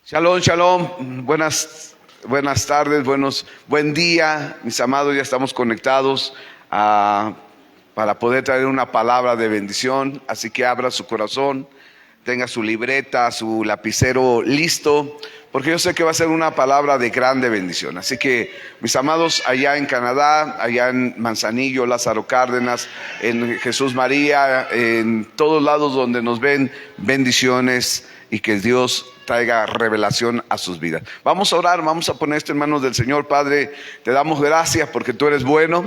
Shalom, shalom. Buenas tardes, buen día, mis amados. Ya estamos conectados para poder traer una palabra de bendición. Así que abra su corazón, tenga su libreta, su lapicero listo, porque yo sé que va a ser una palabra de grande bendición. Así que, mis amados, allá en Canadá, allá en Manzanillo, Lázaro Cárdenas, en Jesús María, en todos lados donde nos ven, bendiciones, y que Dios traiga revelación a sus vidas. Vamos a orar, vamos a poner esto en manos del Señor. Padre, te damos gracias porque tú eres bueno.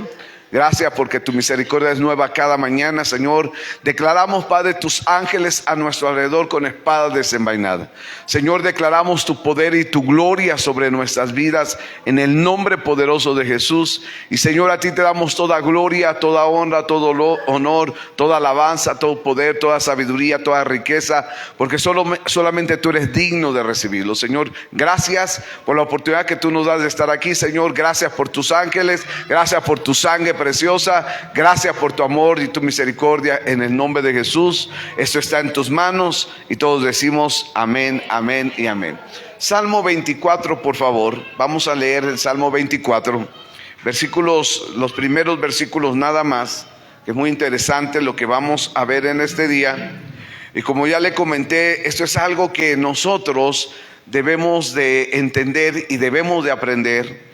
Gracias porque tu misericordia es nueva cada mañana, Señor. Declaramos, Padre, tus ángeles a nuestro alrededor con espadas desenvainadas. Señor, declaramos tu poder y tu gloria sobre nuestras vidas en el nombre poderoso de Jesús. Y Señor, a ti te damos toda gloria, toda honra, todo honor, toda alabanza, todo poder, toda sabiduría, toda riqueza, porque solamente tú eres digno de recibirlo. Señor, gracias por la oportunidad que tú nos das de estar aquí, Señor. Gracias por tus ángeles, gracias por tu sangre preciosa, gracias por tu amor y tu misericordia en el nombre de Jesús. Esto está en tus manos y todos decimos amén, amén y amén. Salmo 24, por favor. Vamos a leer el Salmo 24, los primeros versículos nada más, que es muy interesante lo que vamos a ver en este día. Y como ya le comenté, esto es algo que nosotros debemos de entender y debemos de aprender.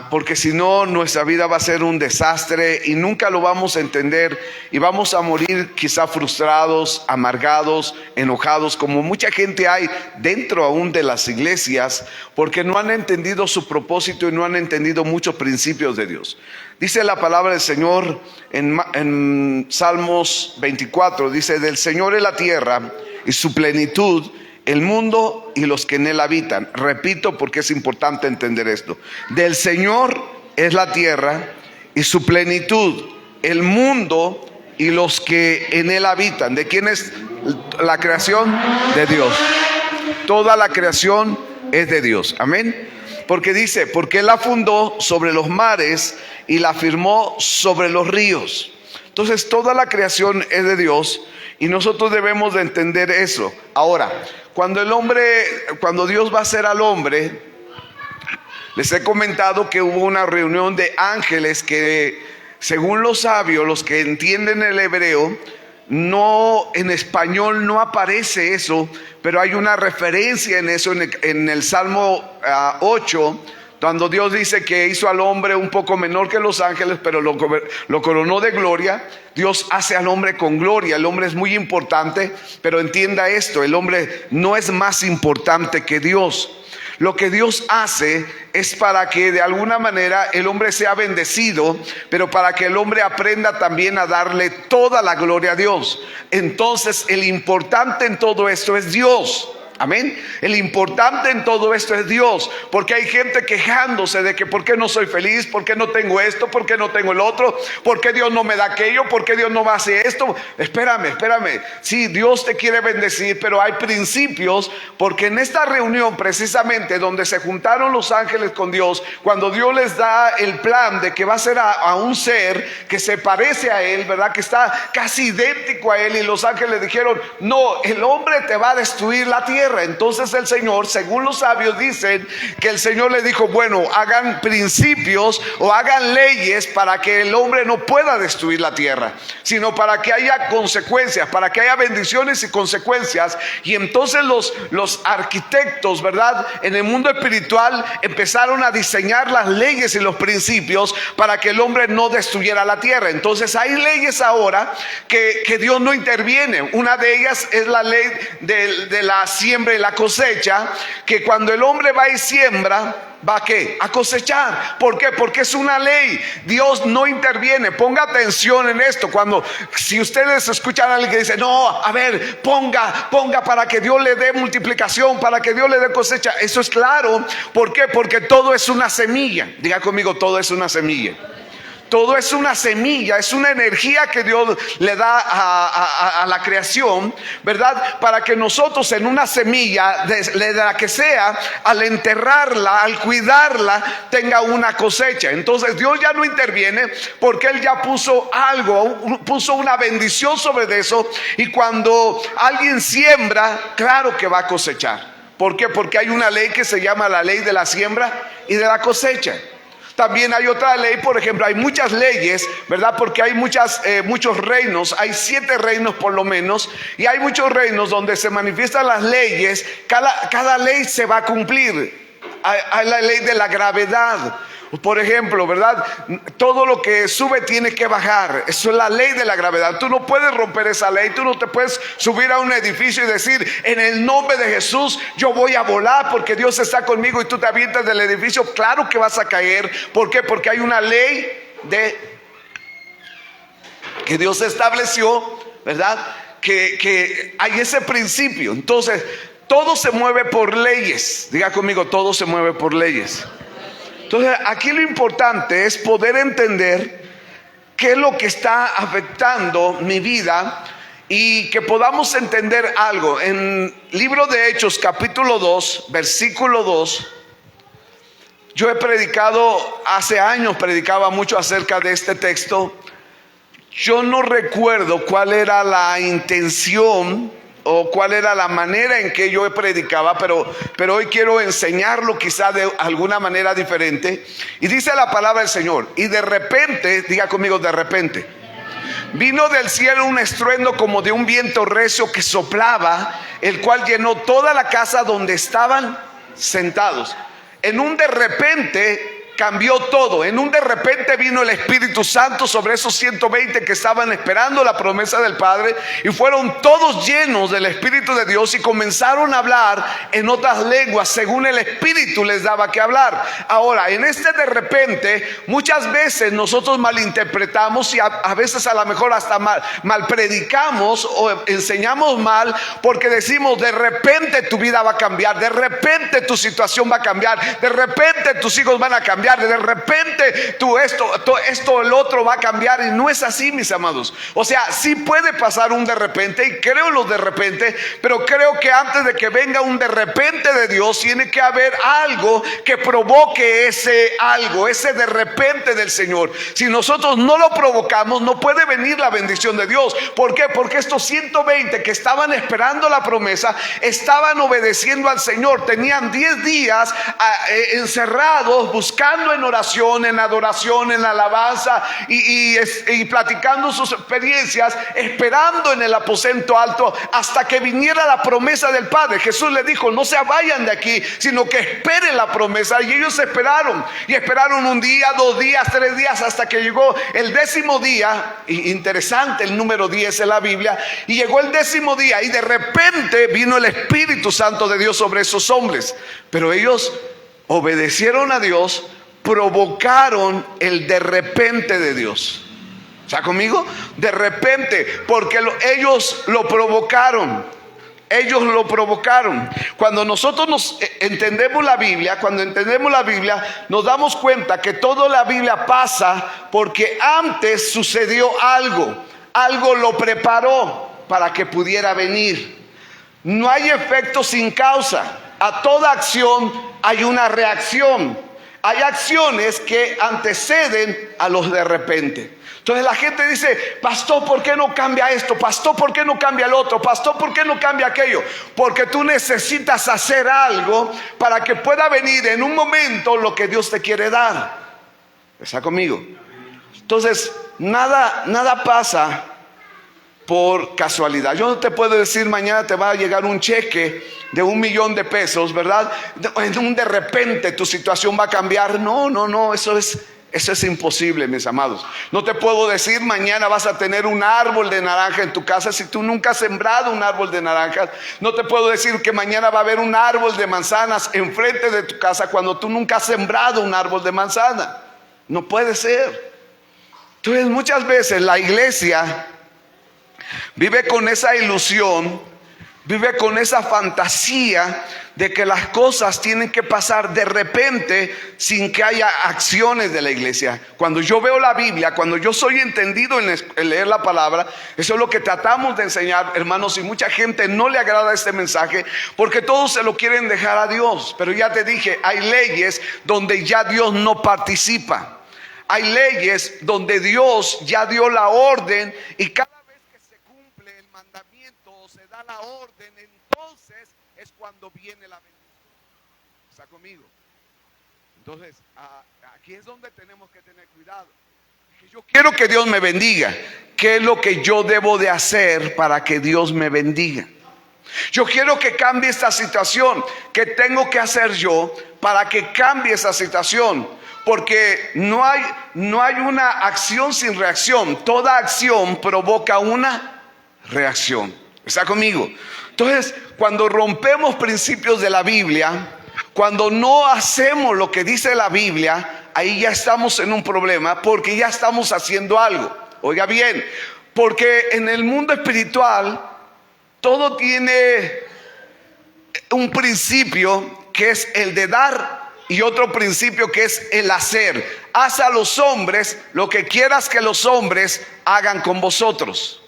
Porque si no, nuestra vida va a ser un desastre y nunca lo vamos a entender, y vamos a morir quizá frustrados, amargados, enojados, como mucha gente hay dentro aún de las iglesias, porque no han entendido su propósito y no han entendido muchos principios de Dios. Dice la palabra del Señor en Salmos 24, dice: del Señor es la tierra y su plenitud, el mundo y los que en él habitan. Repito porque es importante entender esto. Del Señor es la tierra y su plenitud, el mundo y los que en él habitan. ¿De quién es la creación? De Dios. Toda la creación es de Dios. Amén. Porque dice: porque él la fundó sobre los mares y la firmó sobre los ríos. Entonces toda la creación es de Dios y nosotros debemos de entender eso. Ahora, cuando Dios va a hacer al hombre, les he comentado que hubo una reunión de ángeles que, según los sabios, los que entienden el hebreo, en español no aparece eso, pero hay una referencia en eso en el Salmo 8, cuando Dios dice que hizo al hombre un poco menor que los ángeles, pero lo coronó de gloria. Dios hace al hombre con gloria. El hombre es muy importante, pero entienda esto: el hombre no es más importante que Dios. Lo que Dios hace es para que de alguna manera el hombre sea bendecido, pero para que el hombre aprenda también a darle toda la gloria a Dios. Entonces, el importante en todo esto es Dios. Amén. El importante en todo esto es Dios, porque hay gente quejándose de que por qué no soy feliz, por qué no tengo esto, por qué no tengo el otro, por qué Dios no me da aquello, por qué Dios no me hace esto. Espérame. Sí, Dios te quiere bendecir, pero hay principios, porque en esta reunión precisamente donde se juntaron los ángeles con Dios, cuando Dios les da el plan de que va a ser a un ser que se parece a él, ¿verdad? Que está casi idéntico a él, y los ángeles dijeron: no, el hombre te va a destruir la tierra. Entonces el Señor, según los sabios, dicen que el Señor le dijo: bueno, hagan principios o hagan leyes para que el hombre no pueda destruir la tierra, sino para que haya consecuencias, para que haya bendiciones y consecuencias. Y entonces los arquitectos, ¿verdad?, en el mundo espiritual empezaron a diseñar las leyes y los principios para que el hombre no destruyera la tierra. Entonces hay leyes ahora que Dios no interviene. Una de ellas es la ley de la siembra y la cosecha, que cuando el hombre va y siembra, ¿va a qué? A cosechar. ¿Por qué? Porque es una ley. Dios no interviene. Ponga atención en esto. Si ustedes escuchan a alguien que dice: no, a ver, ponga para que Dios le dé multiplicación, para que Dios le dé cosecha. Eso es claro. ¿Por qué? Porque todo es una semilla. Diga conmigo: todo es una semilla. Todo es una semilla, es una energía que Dios le da a la creación, ¿verdad? Para que nosotros en una semilla, de la que sea, al enterrarla, al cuidarla, tenga una cosecha. Entonces Dios ya no interviene, porque Él ya puso algo, puso una bendición sobre eso. Y cuando alguien siembra, claro que va a cosechar. ¿Por qué? Porque hay una ley que se llama la ley de la siembra y de la cosecha. También hay otra ley, por ejemplo, hay muchas leyes, ¿verdad? Porque hay muchos reinos, hay 7 reinos por lo menos, y hay muchos reinos donde se manifiestan las leyes, cada ley se va a cumplir. Hay la ley de la gravedad, por ejemplo, ¿verdad? Todo lo que sube tiene que bajar. Eso es la ley de la gravedad. Tú no puedes romper esa ley. Tú no te puedes subir a un edificio y decir: en el nombre de Jesús yo voy a volar porque Dios está conmigo, y tú te avientas del edificio. Claro que vas a caer. ¿Por qué? Porque hay una ley que Dios estableció, ¿verdad? Que hay ese principio. Entonces, todo se mueve por leyes. Diga conmigo: todo se mueve por leyes. Entonces, aquí lo importante es poder entender qué es lo que está afectando mi vida, y que podamos entender algo. En libro de Hechos, capítulo 2, versículo 2, yo he predicado, hace años predicaba mucho acerca de este texto. Yo no recuerdo cuál era la intención o cuál era la manera en que yo predicaba, pero hoy quiero enseñarlo quizá de alguna manera diferente. Y dice la palabra del Señor: y de repente, diga conmigo, de repente, vino del cielo un estruendo como de un viento recio que soplaba, el cual llenó toda la casa donde estaban sentados. En un de repente cambió todo. En un de repente vino el Espíritu Santo sobre esos 120 que estaban esperando la promesa del Padre, y fueron todos llenos del Espíritu de Dios y comenzaron a hablar en otras lenguas según el Espíritu les daba que hablar. Ahora, en este de repente, muchas veces nosotros malinterpretamos, y a veces a lo mejor hasta mal predicamos o enseñamos mal, porque decimos: de repente tu vida va a cambiar, de repente tu situación va a cambiar, de repente tus hijos van a cambiar, de repente esto el otro va a cambiar. Y no es así, mis amados. O sea, sí puede pasar un de repente, y creo en los de repente, pero creo que antes de que venga un de repente de Dios, tiene que haber algo que provoque ese algo, ese de repente del Señor. Si nosotros no lo provocamos, no puede venir la bendición de Dios. ¿Por qué? Porque estos 120 que estaban esperando la promesa, estaban obedeciendo al Señor. Tenían 10 días encerrados, buscando en oración, en adoración, en alabanza, y platicando sus experiencias, esperando en el aposento alto hasta que viniera la promesa del Padre. Jesús le dijo: no se vayan de aquí, sino que esperen la promesa. Y ellos esperaron, y esperaron un día, 2 días, 3 días, hasta que llegó el 10º día. Interesante el número 10 en la Biblia. Y llegó el 10º día, y de repente vino el Espíritu Santo de Dios sobre esos hombres. Pero ellos obedecieron a Dios, provocaron el de repente de Dios. ¿Está conmigo? De repente, porque ellos lo provocaron. Ellos lo provocaron. Cuando nosotros entendemos la Biblia, nos damos cuenta que toda la Biblia pasa porque antes sucedió algo. Algo lo preparó para que pudiera venir. No hay efecto sin causa. A toda acción hay una reacción. Hay acciones que anteceden a los de repente. Entonces la gente dice: pastor, ¿por qué no cambia esto? Pastor, ¿por qué no cambia el otro? Pastor, ¿por qué no cambia aquello? Porque tú necesitas hacer algo para que pueda venir en un momento lo que Dios te quiere dar. ¿Está conmigo? Entonces, nada pasa por casualidad. Yo no te puedo decir: mañana te va a llegar un cheque de $1,000,000, ¿verdad? En un de repente tu situación va a cambiar. No, eso es imposible, mis amados. No te puedo decir: mañana vas a tener un árbol de naranja en tu casa, si tú nunca has sembrado un árbol de naranjas. No te puedo decir que mañana va a haber un árbol de manzanas enfrente de tu casa cuando tú nunca has sembrado un árbol de manzana. No puede ser. Entonces, muchas veces la iglesia vive con esa ilusión, vive con esa fantasía de que las cosas tienen que pasar de repente sin que haya acciones de la iglesia. Cuando yo veo la Biblia, cuando yo soy entendido en leer la palabra, eso es lo que tratamos de enseñar, hermanos. Y mucha gente no le agrada este mensaje porque todos se lo quieren dejar a Dios. Pero ya te dije, hay leyes donde ya Dios no participa. Hay leyes donde Dios ya dio la orden, y cada vez que se cumple el mandamiento o se da la orden, entonces es cuando viene la bendición. ¿Está conmigo? Entonces, aquí es donde tenemos que tener cuidado. Yo quiero que Dios me bendiga. ¿Qué es lo que yo debo de hacer para que Dios me bendiga? Yo quiero que cambie esta situación. ¿Qué tengo que hacer yo para que cambie esa situación? Porque no hay una acción sin reacción. Toda acción provoca una reacción. ¿Está conmigo? Entonces, cuando rompemos principios de la Biblia, cuando no hacemos lo que dice la Biblia, ahí ya estamos en un problema, porque ya estamos haciendo algo. Oiga bien, porque en el mundo espiritual todo tiene un principio que es el de dar y otro principio que es el hacer. Haz a los hombres lo que quieras que los hombres hagan con vosotros.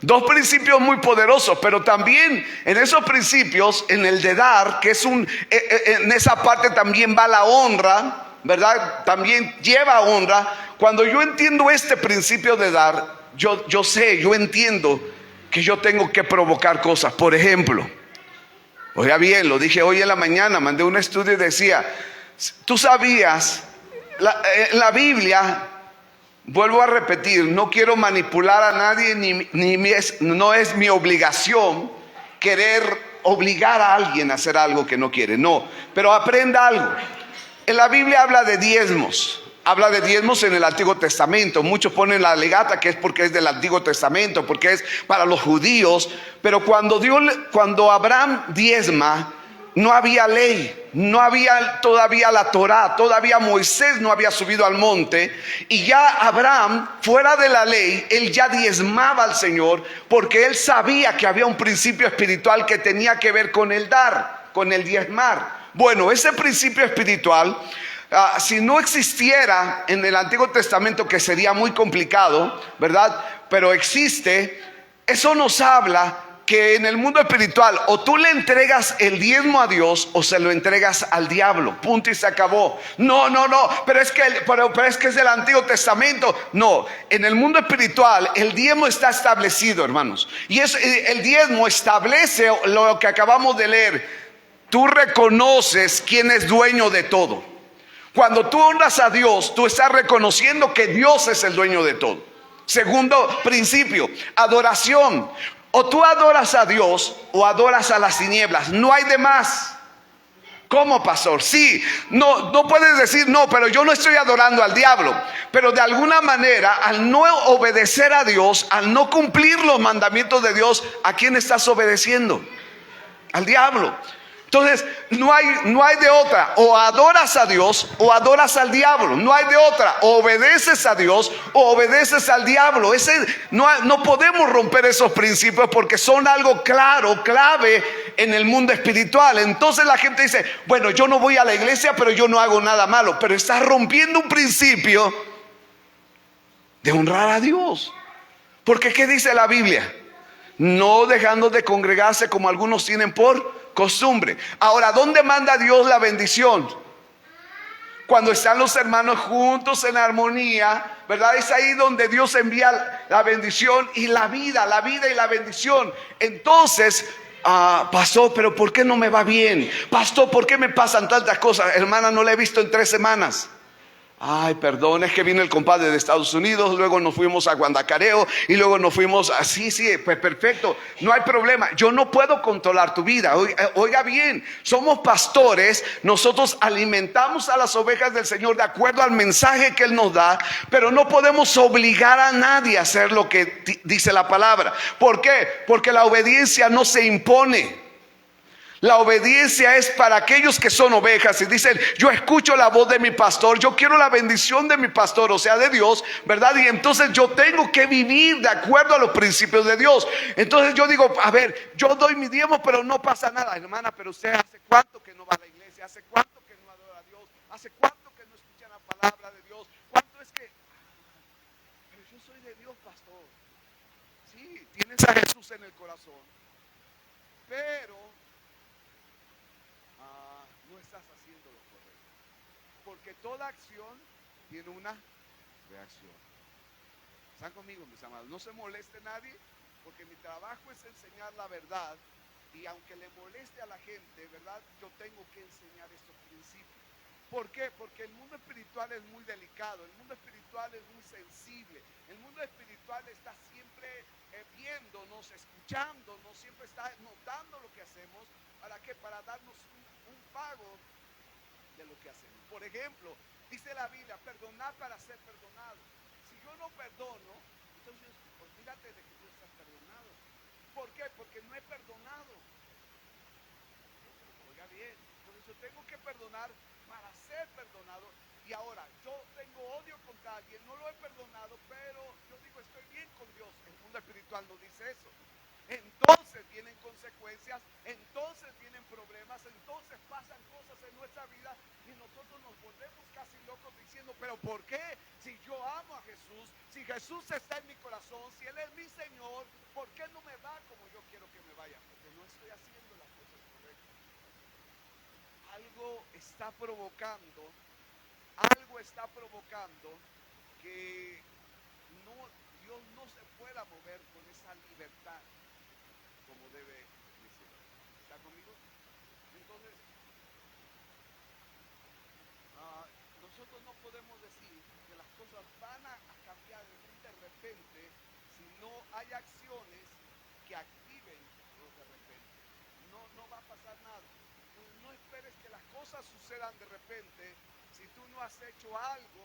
Dos principios muy poderosos, pero también en esos principios, en el de dar, que es en esa parte también va la honra, ¿verdad? También lleva honra. Cuando yo entiendo este principio de dar, yo entiendo que yo tengo que provocar cosas. Por ejemplo, oiga bien, lo dije hoy en la mañana, mandé un estudio y decía, tú sabías, la Biblia, vuelvo a repetir, no quiero manipular a nadie, no es mi obligación querer obligar a alguien a hacer algo que no quiere, no, pero aprenda algo. En la Biblia habla de diezmos. Habla de diezmos en el Antiguo Testamento. Muchos ponen la legata que es porque es del Antiguo Testamento, porque es para los judíos. Pero cuando Abraham diezma, no había ley, no había todavía la Torá, todavía Moisés no había subido al monte. Y ya Abraham, fuera de la ley, él ya diezmaba al Señor, porque él sabía que había un principio espiritual que tenía que ver con el dar, con el diezmar. Bueno, ese principio espiritual, si no existiera en el Antiguo Testamento, que sería muy complicado, ¿verdad? Pero existe. Eso nos habla que en el mundo espiritual o tú le entregas el diezmo a Dios o se lo entregas al diablo, punto y se acabó. No, pero es que es del Antiguo Testamento. No, en el mundo espiritual el diezmo está establecido, hermanos, y el diezmo establece lo que acabamos de leer. Tú reconoces quién es dueño de todo. Cuando tú honras a Dios, tú estás reconociendo que Dios es el dueño de todo. Segundo principio, adoración. O tú adoras a Dios o adoras a las tinieblas. No hay de más. ¿Cómo, pastor? Sí, no puedes decir no, pero yo no estoy adorando al diablo. Pero de alguna manera, al no obedecer a Dios, al no cumplir los mandamientos de Dios, ¿a quién estás obedeciendo? Al diablo. Entonces no hay de otra. O adoras a Dios o adoras al diablo. No hay de otra. O obedeces a Dios o obedeces al diablo. No podemos romper esos principios porque son algo clave en el mundo espiritual. Entonces la gente dice, bueno, yo no voy a la iglesia, pero yo no hago nada malo. Pero estás rompiendo un principio de honrar a Dios. Porque ¿qué dice la Biblia? No dejando de congregarse como algunos tienen por costumbre. Ahora, ¿dónde manda Dios la bendición? Cuando están los hermanos juntos en armonía, ¿verdad? Es ahí donde Dios envía la bendición y la vida y la bendición. Entonces, pastor, pero ¿por qué no me va bien? Pastor, ¿por qué me pasan tantas cosas? Hermana, no la he visto en 3 semanas. Ay, perdón, es que vino el compadre de Estados Unidos, luego nos fuimos a Guandacareo y luego nos fuimos así, sí, pues perfecto, no hay problema. Yo no puedo controlar tu vida. Oiga bien, somos pastores, nosotros alimentamos a las ovejas del Señor de acuerdo al mensaje que Él nos da, pero no podemos obligar a nadie a hacer lo que dice la palabra. ¿Por qué? Porque la obediencia no se impone. La obediencia es para aquellos que son ovejas y dicen, yo escucho la voz de mi pastor, yo quiero la bendición de mi pastor, o sea, de Dios, ¿verdad? Y entonces yo tengo que vivir de acuerdo a los principios de Dios. Entonces yo digo, a ver, yo doy mi diezmo, pero no pasa nada. Hermana, pero usted ¿hace cuánto que no va a la iglesia? ¿Hace cuánto que no adora a Dios? ¿Hace cuánto que no escucha la palabra de Dios? ¿Cuánto es que? Pero yo soy de Dios, pastor. Sí, tienes a Jesús en el corazón, pero no estás haciendo lo correcto. Porque toda acción tiene una reacción. ¿Están conmigo, mis amados? No se moleste nadie, porque mi trabajo es enseñar la verdad Y aunque le moleste a la gente, ¿verdad? Yo tengo que enseñar estos principios. ¿Por qué? Porque el mundo espiritual es muy delicado, el mundo espiritual es muy sensible, el mundo espiritual está siempre viéndonos, escuchándonos, siempre está notando lo que hacemos. ¿Para qué? Para darnos un pago de lo que hacemos. Por ejemplo, dice la Biblia, perdonar para ser perdonado. Si yo no perdono, entonces olvídate de que tú estás perdonado. ¿Por qué? Porque no he perdonado. Oiga bien, por eso tengo que perdonar para ser perdonado. Y ahora, yo tengo odio contra alguien, no lo he perdonado, pero yo digo, estoy bien con Dios. El mundo espiritual no dice eso. Entonces vienen consecuencias, entonces vienen problemas, entonces pasan cosas en nuestra vida y nosotros nos volvemos casi locos diciendo, pero ¿por qué? Si yo amo a Jesús, si Jesús está en mi corazón, si Él es mi Señor, ¿por qué no me va como yo quiero que me vaya? Porque no estoy haciendo las cosas correctas. Algo está provocando que no, Dios no se pueda mover con esa libertad como debe decir. ¿Está conmigo? Entonces, nosotros no podemos decir que las cosas van a cambiar de repente si no hay acciones que activen los de repente. No va a pasar nada. No esperes que las cosas sucedan de repente si tú no has hecho algo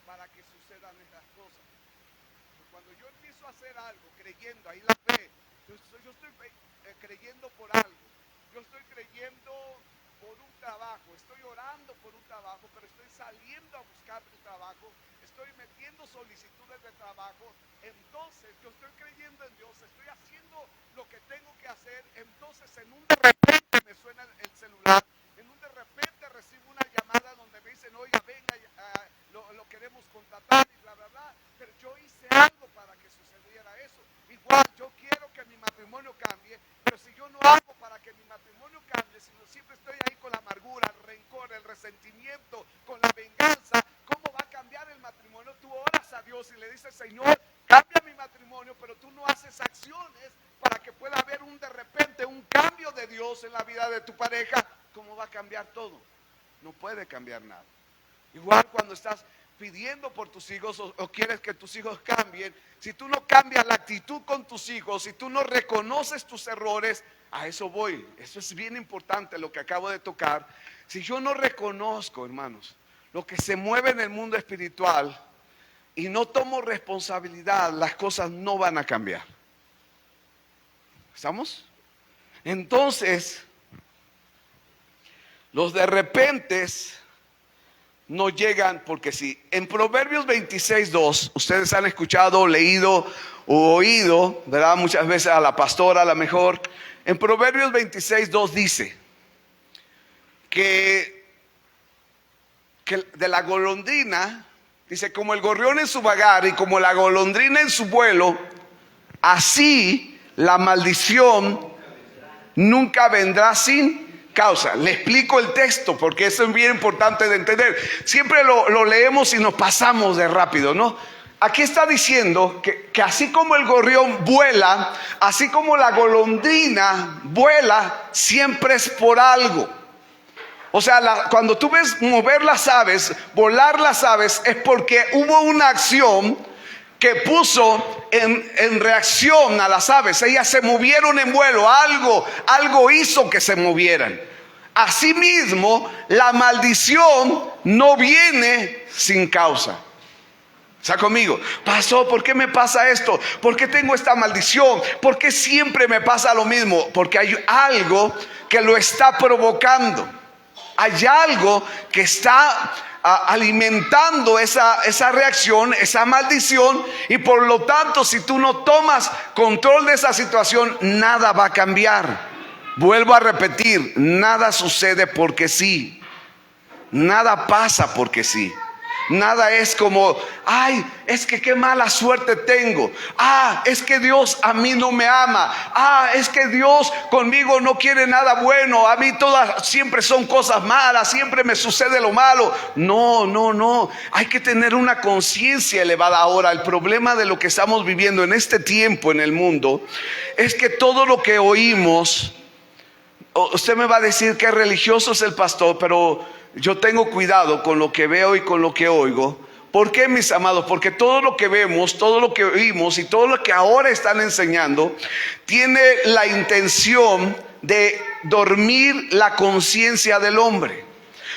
para que sucedan esas cosas. Cuando yo empiezo a hacer algo creyendo, ahí la fe, yo estoy creyendo por algo, yo estoy creyendo por un trabajo, estoy orando por un trabajo, pero estoy saliendo a buscar un trabajo, estoy metiendo solicitudes de trabajo, entonces yo estoy creyendo en Dios, estoy haciendo lo que tengo que hacer, entonces en un de repente me suena el celular, en un de repente recibo una llamada donde me dicen, oiga, venga, lo queremos contratar y bla, bla, bla, pero yo hice algo para que sucediera eso. Igual, yo quiero que mi matrimonio cambie, pero si yo no hago para que mi matrimonio cambie, sino siempre estoy ahí con la amargura, el rencor, el resentimiento, con la venganza, ¿cómo va a cambiar el matrimonio? Tú oras a Dios y le dices, Señor, cambia mi matrimonio, pero tú no haces acciones para que pueda haber de repente un cambio de Dios en la vida de tu pareja. ¿Cómo va a cambiar todo? No puede cambiar nada. Igual cuando estás pidiendo por tus hijos o quieres que tus hijos cambien, si tú no cambias la actitud con tus hijos, si tú no reconoces tus errores, a eso voy. Eso es bien importante lo que acabo de tocar. Si yo no reconozco, hermanos, lo que se mueve en el mundo espiritual y no tomo responsabilidad, las cosas no van a cambiar. ¿Estamos? Entonces, los de repente no llegan porque sí. En Proverbios 26:2, ustedes han escuchado, leído o oído, ¿verdad? Muchas veces a la pastora a lo mejor. En Proverbios 26:2 dice que de la golondrina, dice, como el gorrión en su vagar y como la golondrina en su vuelo, así la maldición nunca vendrá sin causa. Le explico el texto porque eso es bien importante de entender. Siempre lo leemos y nos pasamos de rápido, ¿no? Aquí está diciendo que así como el gorrión vuela, así como la golondrina vuela, siempre es por algo. O sea, cuando tú ves mover las aves, volar las aves, es porque hubo una acción que puso en reacción a las aves. Ellas se movieron en vuelo, algo hizo que se movieran. Asimismo, la maldición no viene sin causa. ¿Está conmigo? Pasó, ¿por qué me pasa esto? ¿Por qué tengo esta maldición? ¿Por qué siempre me pasa lo mismo? Porque hay algo que lo está provocando. Hay algo que está alimentando esa reacción, esa maldición, y por lo tanto, si tú no tomas control de esa situación, nada va a cambiar. Vuelvo a repetir, nada sucede porque sí, nada pasa porque sí. Nada es como, ay, es que qué mala suerte tengo. Es que Dios a mí no me ama. Es que Dios conmigo no quiere nada bueno. A mí todas siempre son cosas malas, siempre me sucede lo malo. No. Hay que tener una conciencia elevada. Ahora, el problema de lo que estamos viviendo en este tiempo en el mundo es que todo lo que oímos Usted me va a decir que religioso es el pastor, pero yo tengo cuidado con lo que veo y con lo que oigo. ¿Por qué, mis amados? Porque todo lo que vemos, todo lo que oímos y todo lo que ahora están enseñando tiene la intención de dormir la conciencia del hombre.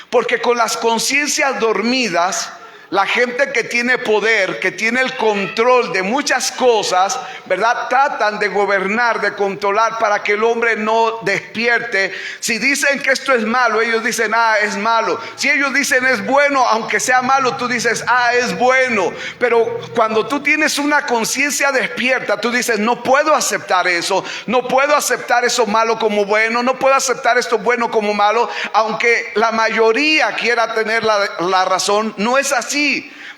Porque con las conciencias dormidas, la gente que tiene poder, que tiene el control de muchas cosas, ¿verdad? Tratan de gobernar, de controlar para que el hombre no despierte. Si dicen que esto es malo, ellos dicen, es malo. Si ellos dicen es bueno, aunque sea malo, tú dices, es bueno. Pero cuando tú tienes una conciencia despierta, tú dices, no puedo aceptar eso. No puedo aceptar eso malo como bueno. No puedo aceptar esto bueno como malo. Aunque la mayoría quiera tener la razón, no es así.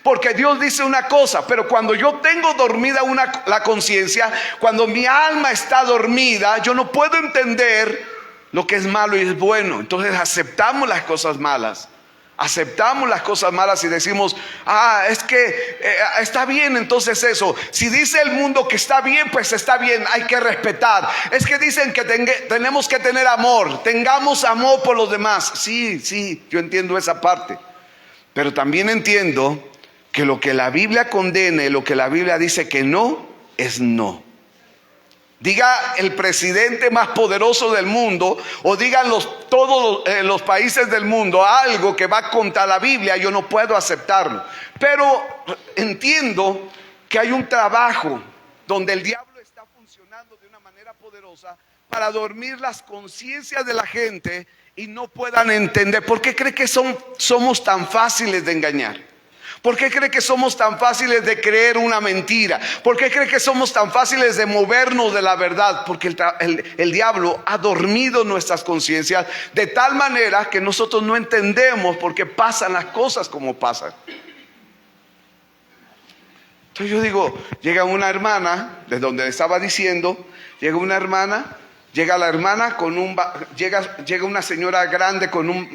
Porque Dios dice una cosa, pero cuando yo tengo dormida la conciencia, cuando mi alma está dormida, yo no puedo entender lo que es malo y es bueno. Entonces aceptamos las cosas malas. Aceptamos las cosas malas y decimos, es que está bien, entonces eso. Si dice el mundo que está bien, pues está bien, hay que respetar. Es que dicen que tenemos que tener amor, tengamos amor por los demás. Sí, yo entiendo esa parte. Pero también entiendo que lo que la Biblia condena y lo que la Biblia dice que no, es no. Diga el presidente más poderoso del mundo, o digan todos los países del mundo algo que va contra la Biblia, yo no puedo aceptarlo. Pero entiendo que hay un trabajo donde el diablo está funcionando de una manera poderosa para dormir las conciencias de la gente y no puedan entender. ¿Por qué cree que somos tan fáciles de engañar? ¿Por qué cree que somos tan fáciles de creer una mentira? ¿Por qué cree que somos tan fáciles de movernos de la verdad? Porque el diablo ha dormido nuestras conciencias de tal manera que nosotros no entendemos por qué pasan las cosas como pasan. Entonces yo digo, llega una hermana, de donde estaba diciendo, llega una hermana. Llega la hermana llega una señora grande con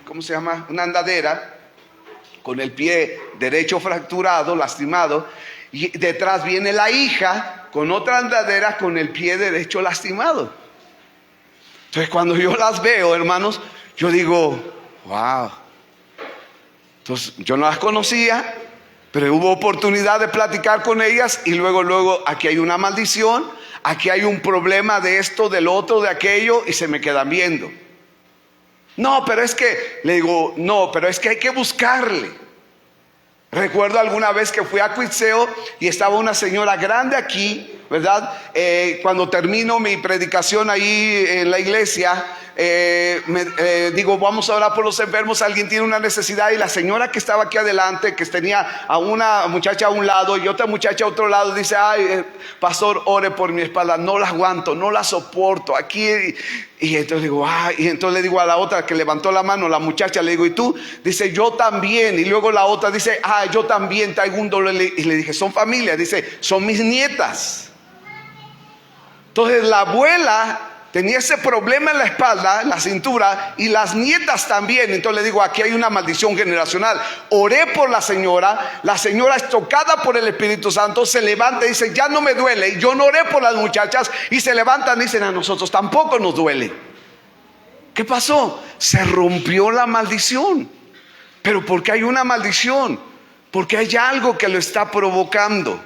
¿cómo se llama? Una andadera, con el pie derecho fracturado, lastimado, y detrás viene la hija con otra andadera con el pie derecho lastimado. Entonces cuando yo las veo, hermanos, yo digo, wow. Entonces yo no las conocía, pero hubo oportunidad de platicar con ellas y luego aquí hay una maldición. Aquí hay un problema de esto, del otro, de aquello, y se me quedan viendo. No, pero es que, le digo, no, pero es que hay que buscarle. Recuerdo alguna vez que fui a Cuitzeo y estaba una señora grande aquí, ¿verdad? Cuando termino mi predicación ahí en la iglesia, digo, vamos a orar por los enfermos. Alguien tiene una necesidad, y la señora que estaba aquí adelante, que tenía a una muchacha a un lado y otra muchacha a otro lado, dice, pastor, ore por mi espalda, no la aguanto, no la soporto aquí. Y entonces digo, y entonces le digo a la otra que levantó la mano, la muchacha, le digo, ¿y tú? Dice, yo también. Y luego la otra dice, yo también traigo un dolor. Y le dije, ¿son familia? Dice, son mis nietas. Entonces la abuela tenía ese problema en la espalda, en la cintura, y las nietas también. Entonces le digo, aquí hay una maldición generacional. Oré por la señora es tocada por el Espíritu Santo, se levanta y dice, ya no me duele. Yo no oré por las muchachas, y se levantan y dicen, a nosotros tampoco nos duele. ¿Qué pasó? Se rompió la maldición. ¿Pero por qué hay una maldición? Porque hay algo que lo está provocando.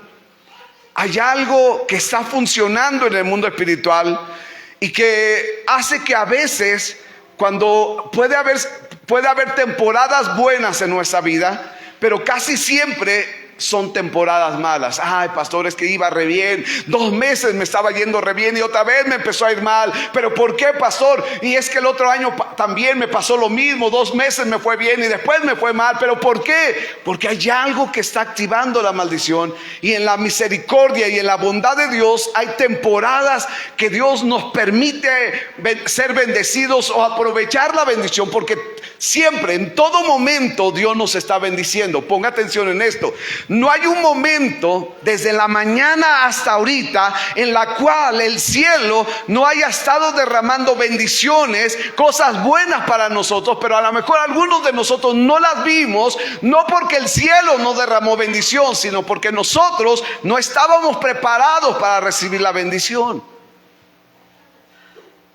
Hay algo que está funcionando en el mundo espiritual y que hace que a veces, cuando puede haber temporadas buenas en nuestra vida, pero casi siempre son temporadas malas. Pastor, es que iba re bien, 2 meses me estaba yendo re bien y otra vez me empezó a ir mal. ¿Pero por qué, pastor? Y es que el otro año también me pasó lo mismo, 2 meses me fue bien y después me fue mal. ¿Pero por qué? Porque hay algo que está activando la maldición, y en la misericordia y en la bondad de Dios hay temporadas que Dios nos permite ser bendecidos o aprovechar la bendición, porque siempre, en todo momento, Dios nos está bendiciendo. Ponga atención en esto. No hay un momento desde la mañana hasta ahorita en la cual el cielo no haya estado derramando bendiciones, cosas buenas para nosotros, pero a lo mejor algunos de nosotros no las vimos, no porque el cielo no derramó bendición, sino porque nosotros no estábamos preparados para recibir la bendición.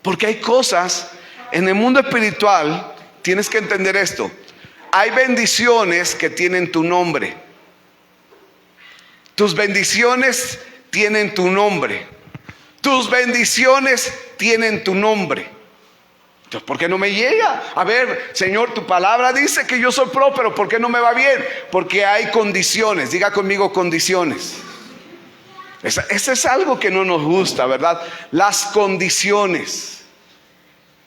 Porque hay cosas en el mundo espiritual, tienes que entender esto. Hay bendiciones que tienen tu nombre. Tus bendiciones tienen tu nombre. Tus bendiciones tienen tu nombre. Entonces, ¿por qué no me llega? A ver, Señor, tu palabra dice que yo soy próspero, ¿por qué no me va bien? Porque hay condiciones. Diga conmigo, condiciones. Eso es algo que no nos gusta, ¿verdad? Las condiciones.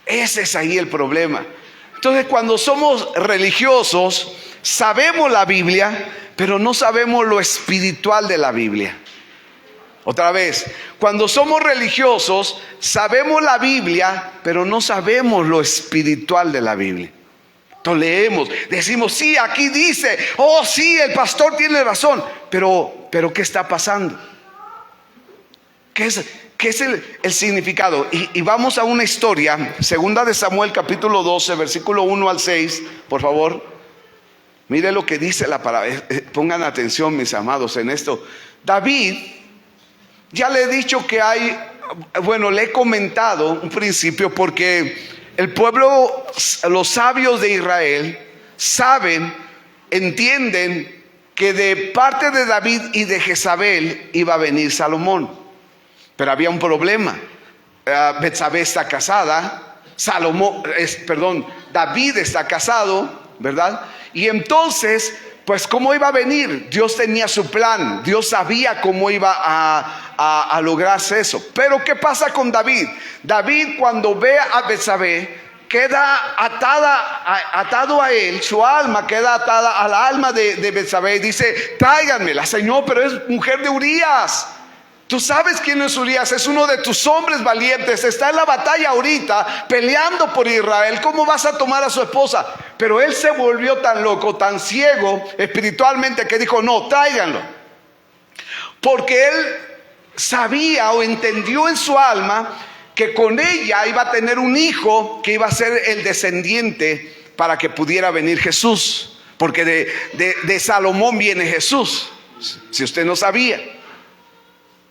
Ese es ahí el problema. Entonces, cuando somos religiosos, sabemos la Biblia, pero no sabemos lo espiritual de la Biblia. Otra vez, cuando somos religiosos, sabemos la Biblia, pero no sabemos lo espiritual de la Biblia. Entonces leemos, decimos, sí, aquí dice, oh sí, el pastor tiene razón, pero ¿qué está pasando? ¿Qué es el significado? Y vamos a una historia, segunda de Samuel capítulo 12, versículo 1 al 6, por favor. Mire lo que dice la palabra, pongan atención mis amados en esto. David, ya le he dicho que le he comentado un principio porque el pueblo, los sabios de Israel, entienden que de parte de David y de Jezabel iba a venir Salomón. Pero había un problema. Betsabé está casada, David está casado, ¿verdad? Y entonces, pues ¿cómo iba a venir? Dios tenía su plan, Dios sabía cómo iba a lograrse eso. Pero ¿qué pasa con David? David, cuando ve a Betsabé, queda atado a él, su alma queda atada al alma de Betsabé y dice, tráiganmela, Señor, pero es mujer de Urías. Tú sabes quién es Urías, es uno de tus hombres valientes, está en la batalla ahorita peleando por Israel. ¿Cómo vas a tomar a su esposa? Pero él se volvió tan loco, tan ciego espiritualmente, que dijo, no, tráiganlo. Porque él sabía o entendió en su alma que con ella iba a tener un hijo que iba a ser el descendiente para que pudiera venir Jesús. Porque de Salomón viene Jesús, si usted no sabía.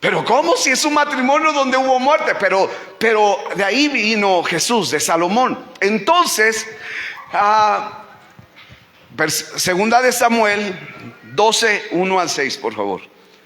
Pero ¿cómo? Si es un matrimonio donde hubo muerte. Pero de ahí vino Jesús, de Salomón. Entonces, segunda de Samuel 12, 1 al 6, por favor.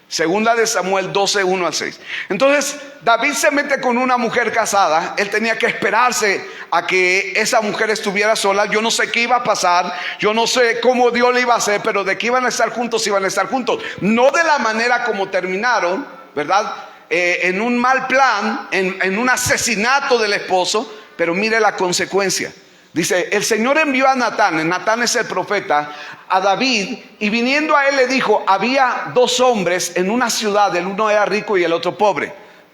Segunda de Samuel 12, 1 al 6. Entonces, David se mete con una mujer casada. Él tenía que esperarse a que esa mujer estuviera sola. Yo no sé qué iba a pasar. Yo no sé cómo Dios le iba a hacer. Pero de que iban a estar juntos, iban a estar juntos. No de la manera como terminaron, ¿verdad? En un mal plan, en un asesinato del esposo. Pero mire la consecuencia. Dice, el Señor envió a Natán. Natán es el profeta, a David, y viniendo a él le dijo, había dos hombres en una ciudad, el uno era rico y el otro pobre.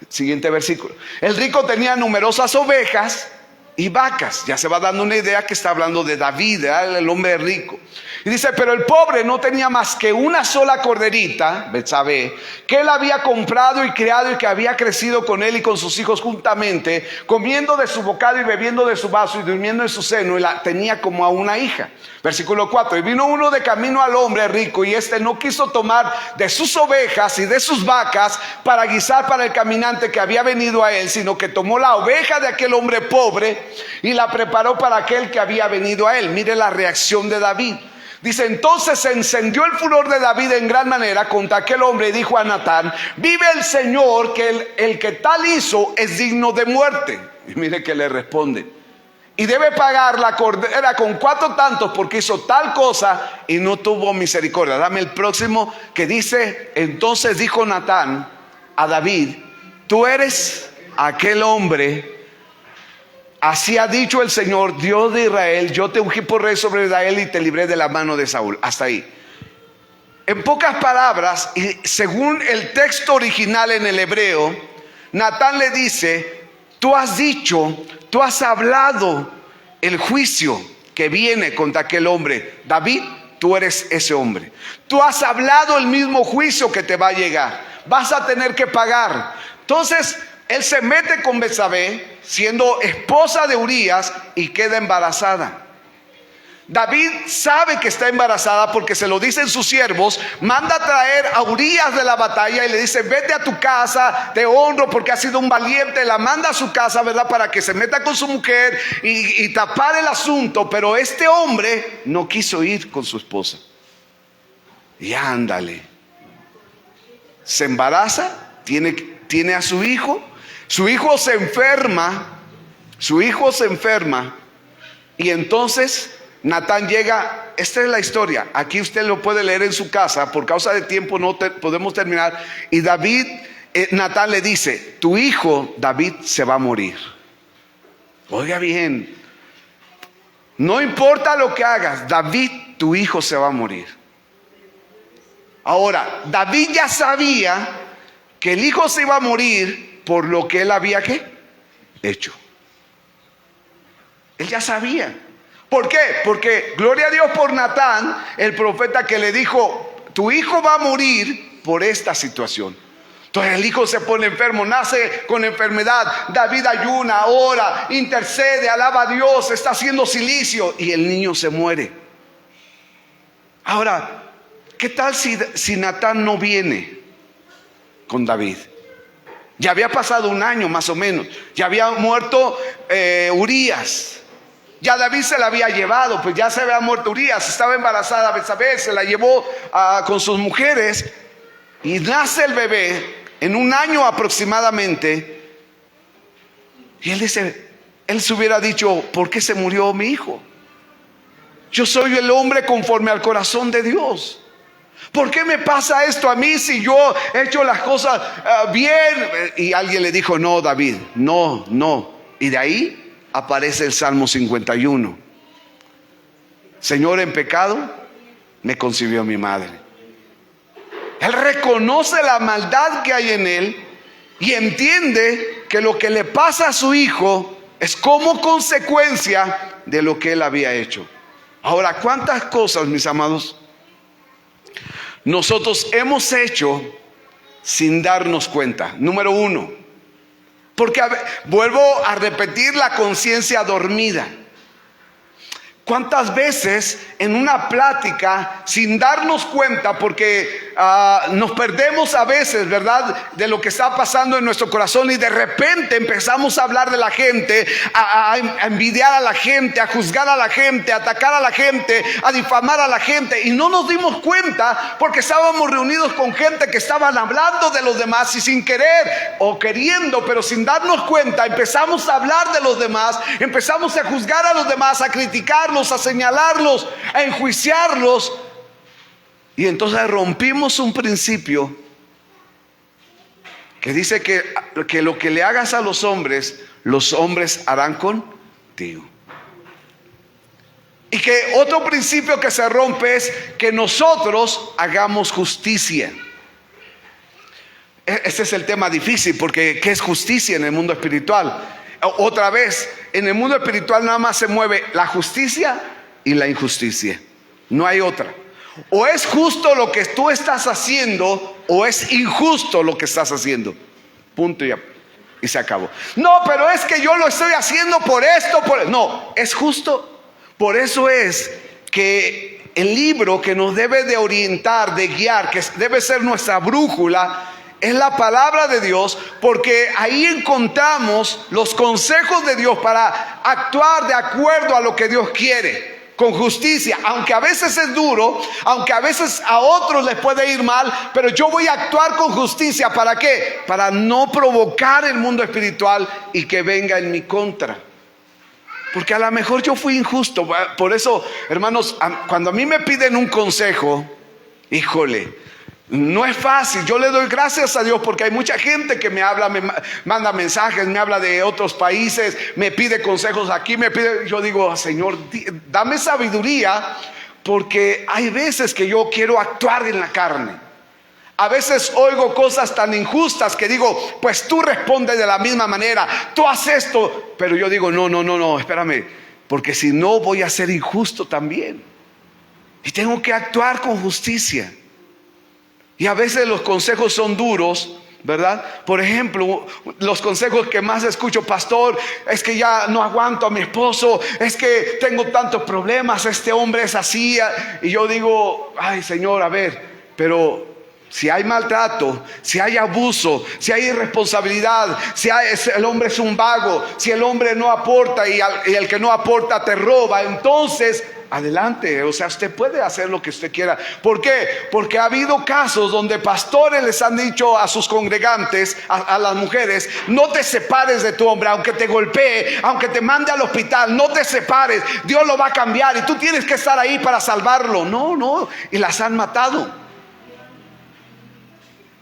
Siguiente versículo. El rico tenía numerosas ovejas y vacas. Ya se va dando una idea que está hablando de David, el hombre rico. Y dice, pero el pobre no tenía más que una sola corderita, Betsabé, que él había comprado y criado y que había crecido con él y con sus hijos juntamente, comiendo de su bocado y bebiendo de su vaso y durmiendo en su seno, y la tenía como a una hija. Versículo 4. Y vino uno de camino al hombre rico, y este no quiso tomar de sus ovejas y de sus vacas para guisar para el caminante que había venido a él, sino que tomó la oveja de aquel hombre pobre y la preparó para aquel que había venido a él. Mire la reacción de David. Dice, entonces se encendió el furor de David en gran manera contra aquel hombre y dijo a Natán, vive el Señor, que el que tal hizo es digno de muerte. Y mire que le responde, y debe pagar la cordera con 4 tantos porque hizo tal cosa y no tuvo misericordia. Dame el próximo, que dice, entonces dijo Natán a David, tú eres aquel hombre. Así ha dicho el Señor, Dios de Israel, yo te ungí por rey sobre Israel y te libré de la mano de Saúl. Hasta ahí. En pocas palabras, y según el texto original en el hebreo, Natán le dice, tú has dicho, tú has hablado el juicio que viene contra aquel hombre. David, tú eres ese hombre. Tú has hablado el mismo juicio que te va a llegar. Vas a tener que pagar. Entonces, él se mete con Betsabé, siendo esposa de Urías, y queda embarazada. David sabe que está embarazada porque se lo dicen sus siervos. Manda a traer a Urías de la batalla y le dice: vete a tu casa, te honro porque has sido un valiente. La manda a su casa, ¿verdad?, para que se meta con su mujer y tapar el asunto. Pero este hombre no quiso ir con su esposa. Y ándale, se embaraza, tiene a su hijo. Su hijo se enferma. Y entonces Natán llega. Esta es la historia. Aquí usted lo puede leer en su casa. Por causa de tiempo no podemos terminar. Y Natán le dice: tu hijo David se va a morir. Oiga bien, no importa lo que hagas, David, tu hijo se va a morir. Ahora, David ya sabía que el hijo se iba a morir por lo que él había hecho. Él ya sabía. ¿Por qué? Porque gloria a Dios por Natán, el profeta, que le dijo: tu hijo va a morir por esta situación. Entonces el hijo se pone enfermo, nace con enfermedad. David ayuna, ora, intercede, alaba a Dios, está haciendo cilicio y el niño se muere. Ahora, ¿qué tal si Natán no viene con David? Ya había pasado un año más o menos. Ya había muerto Urías. Ya David se la había llevado, pues ya se había muerto Urías. Estaba embarazada Betsabé, se la llevó con sus mujeres. Y nace el bebé en un año aproximadamente. Y él dice, él se hubiera dicho: ¿por qué se murió mi hijo? Yo soy el hombre conforme al corazón de Dios. ¿Por qué me pasa esto a mí si yo he hecho las cosas bien? Y alguien le dijo: no, David, no. Y de ahí aparece el Salmo 51. Señor, en pecado me concibió mi madre. Él reconoce la maldad que hay en él y entiende que lo que le pasa a su hijo es como consecuencia de lo que él había hecho. Ahora, ¿cuántas cosas, mis amados, nosotros hemos hecho sin darnos cuenta? Número uno, porque vuelvo a repetir, la conciencia dormida. ¿Cuántas veces en una plática, sin darnos cuenta, porque nos perdemos a veces, ¿verdad?, de lo que está pasando en nuestro corazón, y de repente empezamos a hablar de la gente, a envidiar a la gente, a juzgar a la gente, a atacar a la gente, a difamar a la gente, y no nos dimos cuenta porque estábamos reunidos con gente que estaban hablando de los demás, y sin querer o queriendo, pero sin darnos cuenta, empezamos a hablar de los demás, empezamos a juzgar a los demás, a criticar, a señalarlos, a enjuiciarlos. Y entonces rompimos un principio que dice que lo que le hagas a los hombres harán contigo. Y que otro principio que se rompe es que nosotros hagamos justicia. Este es el tema difícil, porque ¿qué es justicia en el mundo espiritual? Otra vez, en el mundo espiritual nada más se mueve la justicia y la injusticia. No hay otra. O es justo lo que tú estás haciendo, o es injusto lo que estás haciendo. Punto y se acabó. No, pero es que yo lo estoy haciendo por esto. No, es justo. Por eso es que el libro que nos debe de orientar, de guiar, que debe ser nuestra brújula, es la palabra de Dios, porque ahí encontramos los consejos de Dios para actuar de acuerdo a lo que Dios quiere, con justicia. Aunque a veces es duro, aunque a veces a otros les puede ir mal, pero yo voy a actuar con justicia. ¿Para qué? Para no provocar el mundo espiritual y que venga en mi contra. Porque a lo mejor yo fui injusto. Por eso, hermanos, cuando a mí me piden un consejo, híjole, no es fácil. Yo le doy gracias a Dios porque hay mucha gente que me habla, me manda mensajes, me habla de otros países, me pide consejos aquí, yo digo: Señor, dame sabiduría, porque hay veces que yo quiero actuar en la carne. A veces oigo cosas tan injustas que digo: pues tú respondes de la misma manera, tú haces esto. Pero yo digo: no, espérame, porque si no voy a ser injusto también. Y tengo que actuar con justicia. Y a veces los consejos son duros, ¿verdad? Por ejemplo, los consejos que más escucho: pastor, es que ya no aguanto a mi esposo, es que tengo tantos problemas, este hombre es así. Y yo digo: ay, Señor, a ver, pero si hay maltrato, si hay abuso, si hay irresponsabilidad, el hombre es un vago, si el hombre no aporta y el que no aporta te roba, entonces adelante, o sea, usted puede hacer lo que usted quiera. ¿Por qué? Porque ha habido casos donde pastores les han dicho a sus congregantes, a las mujeres: no te separes de tu hombre, aunque te golpee, aunque te mande al hospital, no te separes, Dios lo va a cambiar y tú tienes que estar ahí para salvarlo. No, y las han matado.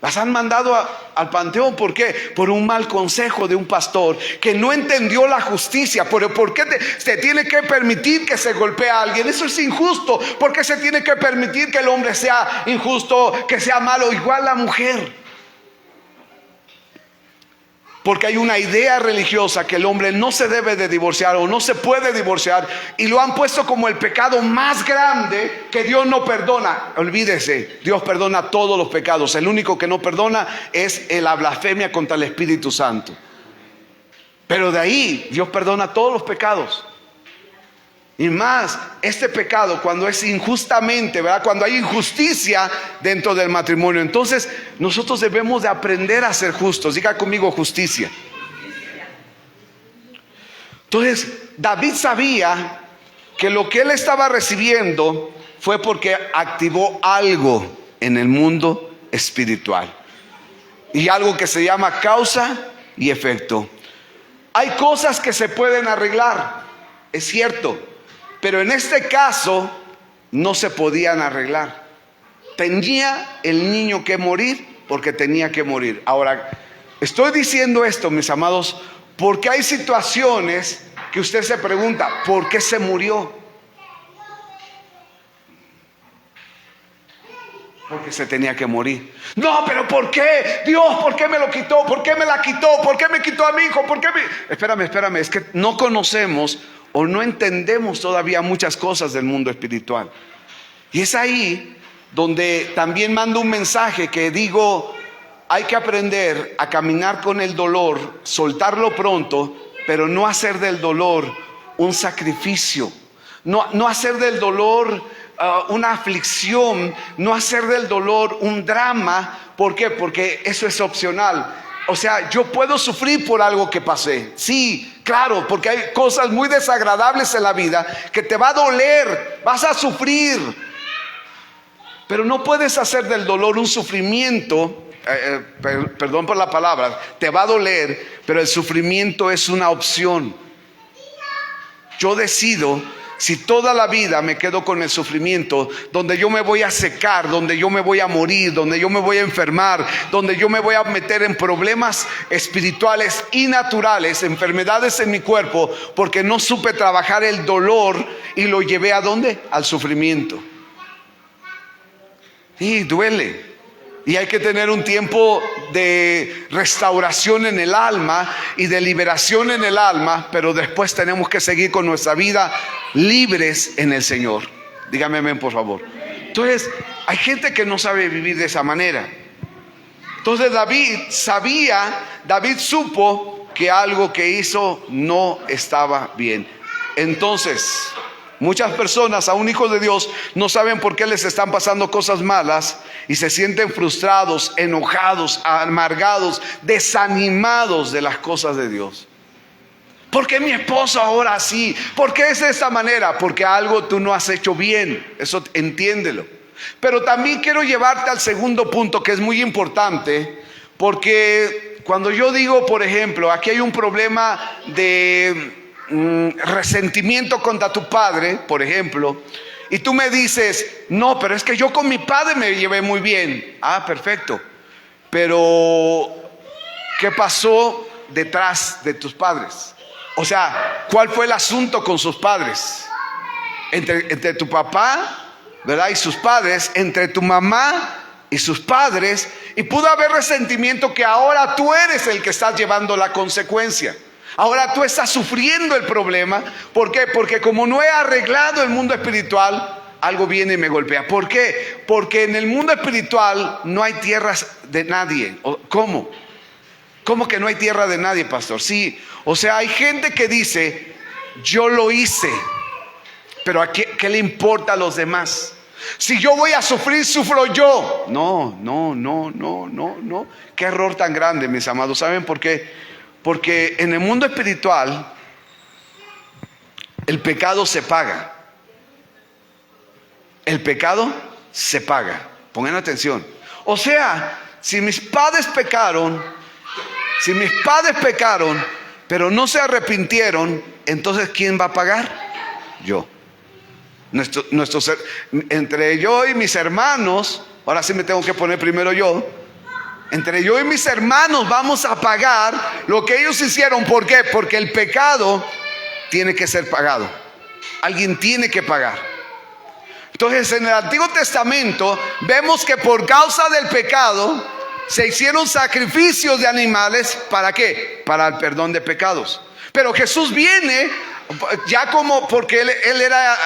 Las han mandado al panteón. ¿Por qué? Por un mal consejo de un pastor que no entendió la justicia. Pero ¿por qué se tiene que permitir que se golpee a alguien? Eso es injusto. ¿Por qué se tiene que permitir que el hombre sea injusto, que sea malo? Igual la mujer. Porque hay una idea religiosa que el hombre no se debe de divorciar o no se puede divorciar, y lo han puesto como el pecado más grande que Dios no perdona. Olvídese, Dios perdona todos los pecados. El único que no perdona es la blasfemia contra el Espíritu Santo. Pero de ahí Dios perdona todos los pecados. Y más, este pecado cuando es injustamente, ¿verdad? Cuando hay injusticia dentro del matrimonio. Entonces nosotros debemos de aprender a ser justos. Diga conmigo: justicia. Entonces David sabía que lo que él estaba recibiendo fue porque activó algo en el mundo espiritual. Y algo que se llama causa y efecto. Hay cosas que se pueden arreglar, es cierto. Pero en este caso no se podían arreglar. Tenía el niño que morir porque tenía que morir. Ahora, estoy diciendo esto, mis amados, porque hay situaciones que usted se pregunta: ¿por qué se murió? Porque se tenía que morir. No, pero ¿por qué? Dios, ¿por qué me lo quitó? ¿Por qué me la quitó? ¿Por qué me quitó a mi hijo? ¿Por qué me...? Espérame, es que no conocemos o no entendemos todavía muchas cosas del mundo espiritual. Y es ahí donde también mando un mensaje que digo: hay que aprender a caminar con el dolor, soltarlo pronto, pero no hacer del dolor un sacrificio, no hacer del dolor una aflicción, no hacer del dolor un drama. ¿Por qué? Porque eso es opcional. O sea, yo puedo sufrir por algo que pasé. Sí, claro, porque hay cosas muy desagradables en la vida que te va a doler, vas a sufrir. Pero no puedes hacer del dolor un sufrimiento. Perdón por la palabra, te va a doler, pero el sufrimiento es una opción. Yo decido si toda la vida me quedo con el sufrimiento, donde yo me voy a secar, donde yo me voy a morir, donde yo me voy a enfermar, donde yo me voy a meter en problemas espirituales y naturales, enfermedades en mi cuerpo, porque no supe trabajar el dolor y lo llevé ¿a dónde? Al sufrimiento. Y duele. Y hay que tener un tiempo de restauración en el alma y de liberación en el alma, pero después tenemos que seguir con nuestra vida libres en el Señor. Dígame amén, por favor. Entonces, hay gente que no sabe vivir de esa manera. Entonces David supo que algo que hizo no estaba bien. Entonces, muchas personas, aún hijos de Dios, no saben por qué les están pasando cosas malas y se sienten frustrados, enojados, amargados, desanimados de las cosas de Dios. ¿Por qué mi esposo ahora así? ¿Por qué es de esta manera? Porque algo tú no has hecho bien. Eso entiéndelo. Pero también quiero llevarte al segundo punto, que es muy importante, porque cuando yo digo, por ejemplo, aquí hay un problema de resentimiento contra tu padre, por ejemplo, y tú me dices: no, pero es que yo con mi padre me llevé muy bien. Ah, perfecto. Pero ¿qué pasó detrás de tus padres? O sea, ¿cuál fue el asunto con sus padres? Entre tu papá, ¿verdad?, y sus padres, entre tu mamá y sus padres, y pudo haber resentimiento que ahora tú eres el que estás llevando la consecuencia. Ahora tú estás sufriendo el problema. ¿Por qué? Porque como no he arreglado el mundo espiritual, algo viene y me golpea. ¿Por qué? Porque en el mundo espiritual no hay tierras de nadie. ¿Cómo? ¿Cómo que no hay tierra de nadie, pastor? Sí, o sea, hay gente que dice, yo lo hice, pero ¿a qué le importa a los demás? Si yo voy a sufrir, sufro yo. No. Qué error tan grande, mis amados. ¿Saben por qué? Porque en el mundo espiritual el pecado se paga. El pecado se paga. Pongan atención. O sea, si mis padres pecaron, pero no se arrepintieron, entonces ¿quién va a pagar? Yo. Entre yo y mis hermanos, ahora sí me tengo que poner primero yo. Entre yo y mis hermanos vamos a pagar lo que ellos hicieron. ¿Por qué? Porque el pecado tiene que ser pagado. Alguien tiene que pagar. Entonces, en el Antiguo Testamento vemos que por causa del pecado se hicieron sacrificios de animales. ¿Para qué? Para el perdón de pecados. Pero Jesús viene ya como, porque él era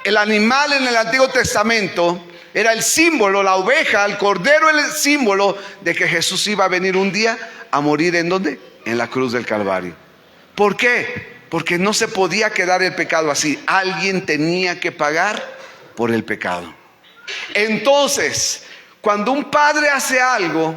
el animal en el Antiguo Testamento, era el símbolo, la oveja, el cordero, el símbolo de que Jesús iba a venir un día a morir. ¿En dónde? En la cruz del Calvario. ¿Por qué? Porque no se podía quedar el pecado así. Alguien tenía que pagar por el pecado. Entonces, cuando un padre hace algo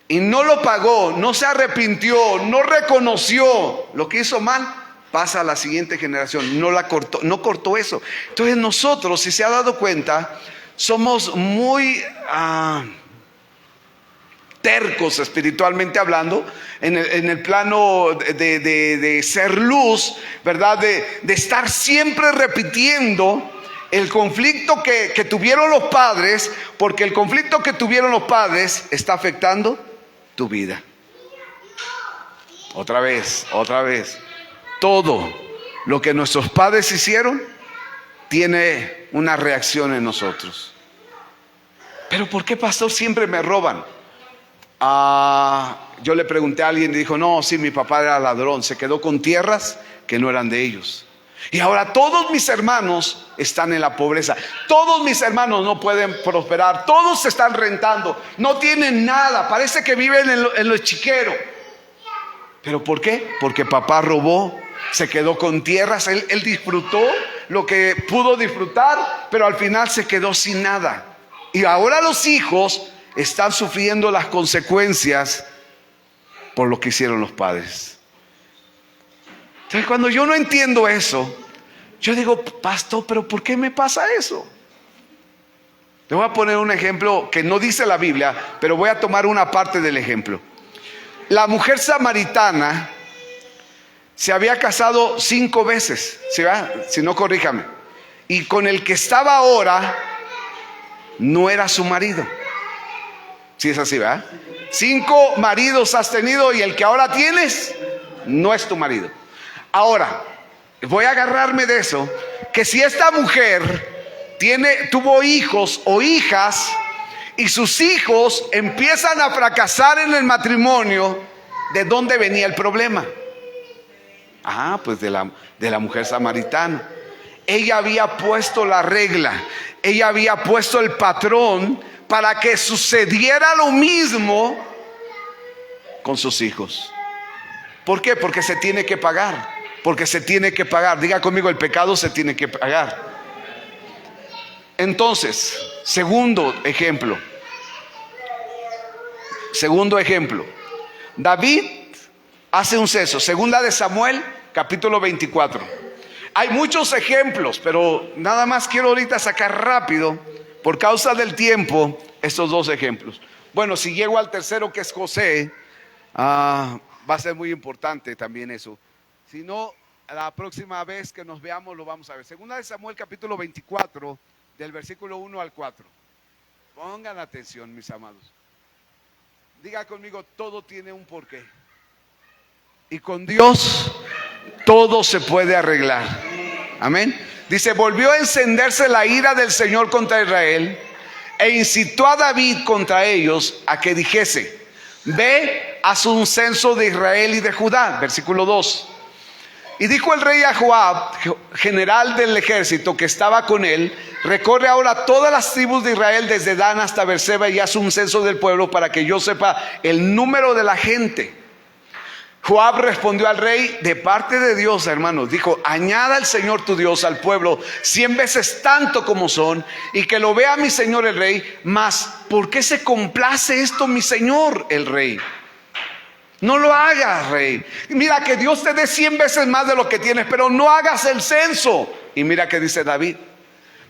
y no lo pagó, no se arrepintió, no reconoció lo que hizo mal, pasa a la siguiente generación, no cortó eso. Entonces nosotros, si se ha dado cuenta, somos muy tercos espiritualmente hablando, en el plano de ser luz, ¿verdad? De estar siempre repitiendo el conflicto que tuvieron los padres, porque el conflicto que tuvieron los padres está afectando tu vida. Otra vez. Todo lo que nuestros padres hicieron tiene una reacción en nosotros. Pero ¿por qué, pastor, siempre me roban? Yo le pregunté a alguien y dijo, no, sí, mi papá era ladrón, se quedó con tierras que no eran de ellos. Y ahora todos mis hermanos están en la pobreza. Todos mis hermanos no pueden prosperar. Todos se están rentando. No tienen nada. Parece que viven en lo chiquero. ¿Pero por qué? Porque papá robó. Se quedó con tierras. Él disfrutó lo que pudo disfrutar, pero al final se quedó sin nada. Y ahora los hijos están sufriendo las consecuencias por lo que hicieron los padres. Entonces, cuando yo no entiendo eso, yo digo, pastor, pero ¿por qué me pasa eso? Te voy a poner un ejemplo que no dice la Biblia, pero voy a tomar una parte del ejemplo. La mujer samaritana se había casado 5 veces, ¿sí va? Si no, corríjame. Y con el que estaba ahora no era su marido. Sí, es así, ¿verdad? 5 maridos has tenido y el que ahora tienes no es tu marido. Ahora, voy a agarrarme de eso, que si esta mujer tuvo hijos o hijas y sus hijos empiezan a fracasar en el matrimonio, ¿de dónde venía el problema? Pues de la mujer samaritana. Ella había puesto la regla, ella había puesto el patrón para que sucediera lo mismo con sus hijos. ¿Por qué? Porque se tiene que pagar. Porque se tiene que pagar. Diga conmigo, el pecado se tiene que pagar. Entonces, segundo ejemplo. David hace un censo. Segunda de Samuel, capítulo 24. Hay muchos ejemplos, pero nada más quiero ahorita sacar rápido, por causa del tiempo, estos 2 ejemplos. Bueno, si llego al tercero, que es José, va a ser muy importante también eso. Si no, la próxima vez que nos veamos lo vamos a ver. Segunda de Samuel, capítulo 24, del versículo 1 al 4. Pongan atención, mis amados. Diga conmigo, todo tiene un porqué. Y con Dios todo se puede arreglar. Amén. Dice, volvió a encenderse la ira del Señor contra Israel e incitó a David contra ellos a que dijese, ve, haz un censo de Israel y de Judá. Versículo 2. Y dijo el rey a Joab, general del ejército que estaba con él: recorre ahora todas las tribus de Israel desde Dan hasta Beerseba y haz un censo del pueblo para que yo sepa el número de la gente. Joab respondió al rey: de parte de Dios, hermanos, dijo: añada el Señor tu Dios al pueblo 100 veces tanto como son, y que lo vea mi señor el rey. Mas ¿por qué se complace esto mi señor el rey? No lo hagas, rey. Mira, que Dios te dé 100 veces más de lo que tienes, pero no hagas el censo. Y mira que dice David: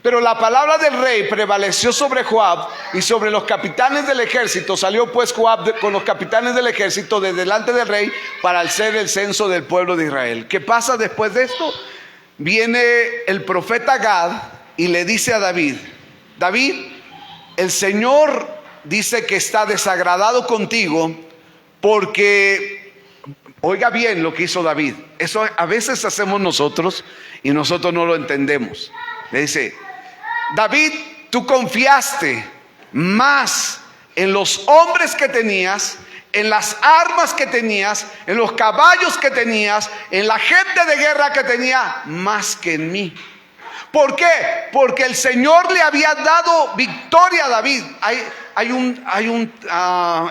pero la palabra del rey prevaleció sobre Joab y sobre los capitanes del ejército. Salió pues Joab con los capitanes del ejército de delante del rey para hacer el censo del pueblo de Israel. ¿Qué pasa después de esto? Viene el profeta Gad y le dice a David: David, el Señor dice que está desagradado contigo porque, oiga bien lo que hizo David. Eso a veces hacemos nosotros y nosotros no lo entendemos. Le dice: David, tú confiaste más en los hombres que tenías, en las armas que tenías, en los caballos que tenías, en la gente de guerra que tenía, más que en mí. ¿Por qué? Porque el Señor le había dado victoria a David. Hay un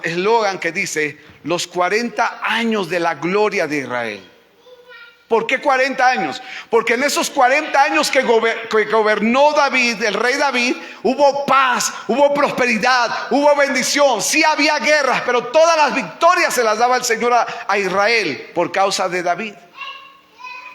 eslogan que dice: los 40 años de la gloria de Israel. ¿Por qué 40 años? Porque en esos 40 años que gobernó David, el rey David, hubo paz, hubo prosperidad, hubo bendición. Sí había guerras, pero todas las victorias se las daba el Señor a Israel por causa de David.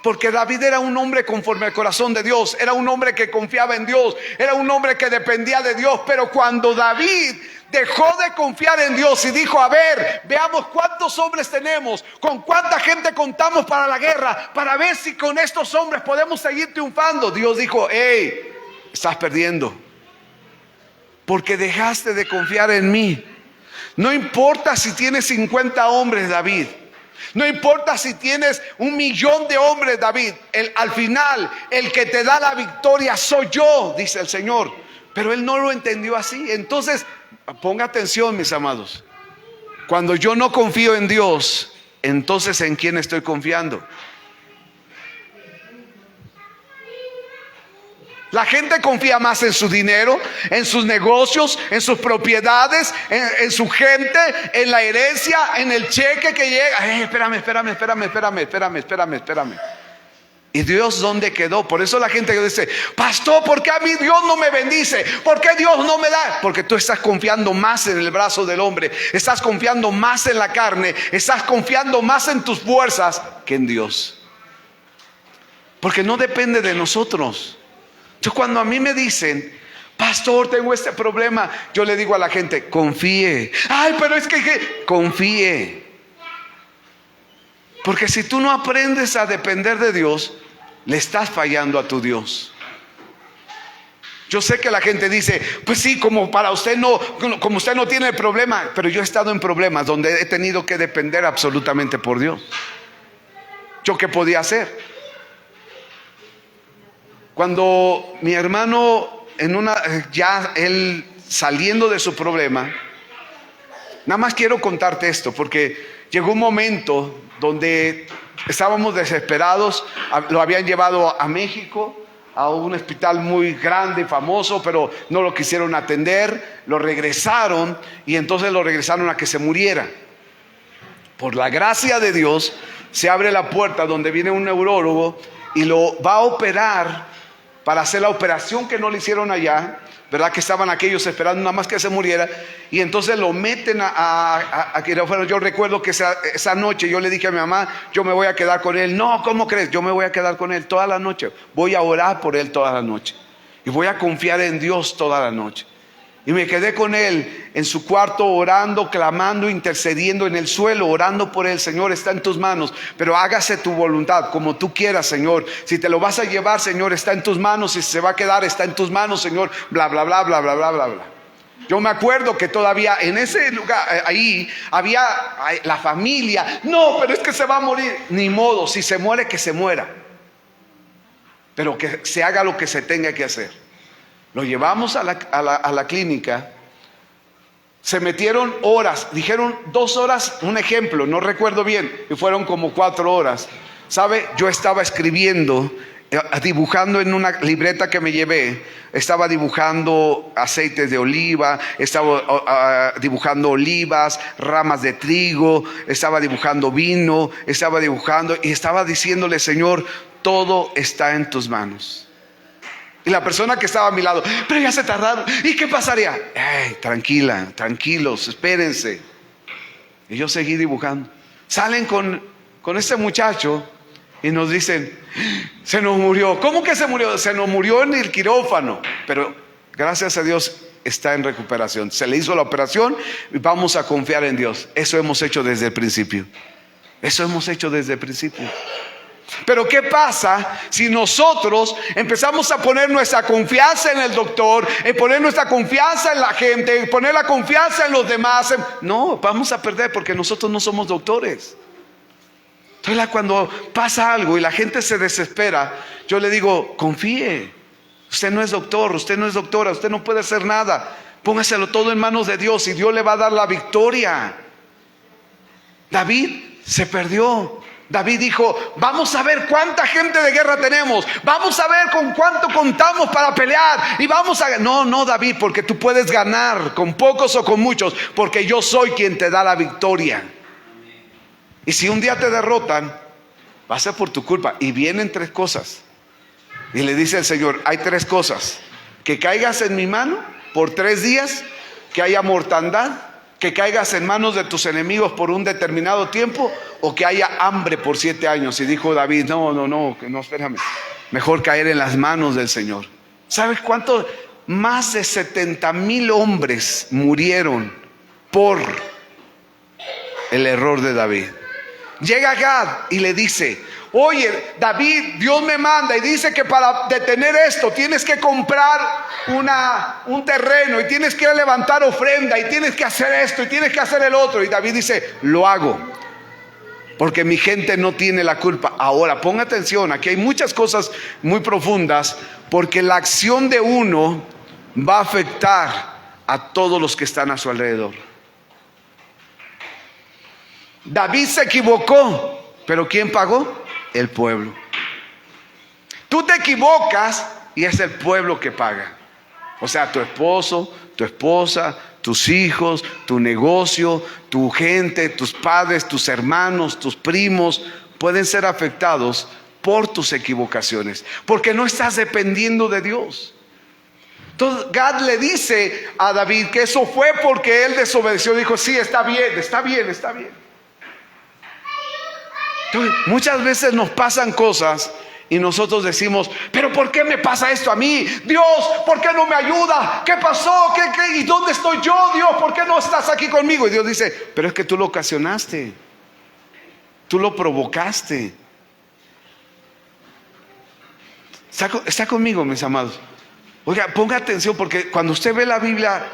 Porque David era un hombre conforme al corazón de Dios, era un hombre que confiaba en Dios, era un hombre que dependía de Dios. Pero cuando David dejó de confiar en Dios y dijo: a ver, veamos cuántos hombres tenemos, con cuánta gente contamos para la guerra, para ver si con estos hombres podemos seguir triunfando. Dios dijo: hey, estás perdiendo, porque dejaste de confiar en mí. No importa si tienes 50 hombres, David. No importa si tienes 1,000,000 de hombres, David. Al final, el que te da la victoria soy yo, dice el Señor. Pero él no lo entendió así. Entonces, ponga atención, mis amados. Cuando yo no confío en Dios, entonces ¿en quién estoy confiando? La gente confía más en su dinero, en sus negocios, en sus propiedades, en su gente, en la herencia, en el cheque que llega. Espérame. ¿Y Dios dónde quedó? Por eso la gente dice: pastor, ¿por qué a mí Dios no me bendice? ¿Por qué Dios no me da? Porque tú estás confiando más en el brazo del hombre, estás confiando más en la carne, estás confiando más en tus fuerzas que en Dios. Porque no depende de nosotros. Entonces, cuando a mí me dicen: pastor, tengo este problema, yo le digo a la gente: confíe. Ay, pero es que confíe. Porque si tú no aprendes a depender de Dios, le estás fallando a tu Dios. Yo sé que la gente dice: pues sí, como para usted no, como usted no tiene el problema. Pero yo he estado en problemas donde he tenido que depender absolutamente por Dios. ¿Yo qué podía hacer? Cuando mi hermano, ya él saliendo de su problema, nada más quiero contarte esto, porque llegó un momento donde estábamos desesperados. Lo habían llevado a México, a un hospital muy grande y famoso, pero no lo quisieron atender. Lo regresaron y entonces lo regresaron a que se muriera. Por la gracia de Dios, se abre la puerta donde viene un neurólogo y lo va a operar, para hacer la operación que no le hicieron allá, ¿verdad? Que estaban aquellos esperando nada más que se muriera. Y entonces lo meten a quirófano. Yo recuerdo que esa noche yo le dije a mi mamá: yo me voy a quedar con él. No, ¿cómo crees? Yo me voy a quedar con él toda la noche. Voy a orar por él toda la noche. Y voy a confiar en Dios toda la noche. Y me quedé con él en su cuarto orando, clamando, intercediendo en el suelo, orando por él. Señor, está en tus manos, pero hágase tu voluntad como tú quieras, Señor. Si te lo vas a llevar, Señor, está en tus manos. Si se va a quedar, está en tus manos, Señor. Bla, bla, bla, bla, bla, bla, bla, bla. Yo me acuerdo que todavía en ese lugar, ahí había la familia. No, pero es que se va a morir. Ni modo, si se muere, que se muera. Pero que se haga lo que se tenga que hacer. Lo llevamos a la clínica. Se metieron horas, dijeron 2 horas, un ejemplo, no recuerdo bien, y fueron como 4 horas. ¿Sabe? Yo estaba escribiendo, dibujando en una libreta que me llevé. Estaba dibujando aceites de oliva, estaba dibujando olivas, ramas de trigo, estaba dibujando vino, estaba dibujando y estaba diciéndole: Señor, todo está en tus manos. Y la persona que estaba a mi lado: pero ya se tardaron, ¿y qué pasaría? Tranquila, tranquilos, espérense. Y yo seguí dibujando. Salen con este muchacho y nos dicen: se nos murió. ¿Cómo que se murió? Se nos murió en el quirófano, pero gracias a Dios está en recuperación. Se le hizo la operación y vamos a confiar en Dios. Eso hemos hecho desde el principio. Eso hemos hecho desde el principio. Pero ¿qué pasa si nosotros empezamos a poner nuestra confianza en el doctor, en poner nuestra confianza en la gente, en poner la confianza en los demás? No, vamos a perder, porque nosotros no somos doctores. Entonces, cuando pasa algo y la gente se desespera, yo le digo: confíe. Usted no es doctor, usted no es doctora, usted no puede hacer nada. Póngaselo todo en manos de Dios y Dios le va a dar la victoria. David se perdió. David dijo: vamos a ver cuánta gente de guerra tenemos, vamos a ver con cuánto contamos para pelear y vamos a... No, David, porque tú puedes ganar con pocos o con muchos, porque yo soy quien te da la victoria. Y si un día te derrotan, va a ser por tu culpa. Y vienen 3 cosas. Y le dice el Señor: hay 3 cosas: que caigas en mi mano por 3 días, que haya mortandad, que caigas en manos de tus enemigos por un determinado tiempo, o que haya hambre por 7 años. Y dijo David: no, espérame, mejor caer en las manos del Señor. ¿Sabes cuánto? Más de 70,000 hombres murieron por el error de David. Llega Gad y le dice: oye, David, Dios me manda y dice que para detener esto tienes que comprar un terreno, y tienes que levantar ofrenda, y tienes que hacer esto, y tienes que hacer el otro. Y David dice: lo hago, porque mi gente no tiene la culpa. Ahora, ponga atención, aquí hay muchas cosas muy profundas, porque la acción de uno va a afectar a todos los que están a su alrededor. David se equivocó, pero ¿quién pagó? El pueblo. Tú te equivocas y es el pueblo que paga. O sea, tu esposo, tu esposa, tus hijos, tu negocio, tu gente, tus padres, tus hermanos, tus primos pueden ser afectados por tus equivocaciones, porque no estás dependiendo de Dios. Entonces Gad le dice a David que eso fue porque él desobedeció. Dijo: sí, está bien. Entonces, muchas veces nos pasan cosas y nosotros decimos: pero ¿por qué me pasa esto a mí? Dios, ¿por qué no me ayuda? ¿Qué pasó? ¿Y dónde estoy yo? Dios, ¿por qué no estás aquí conmigo? Y Dios dice: pero es que tú lo ocasionaste, tú lo provocaste. ¿Está conmigo, mis amados? Oiga, ponga atención, porque cuando usted ve la Biblia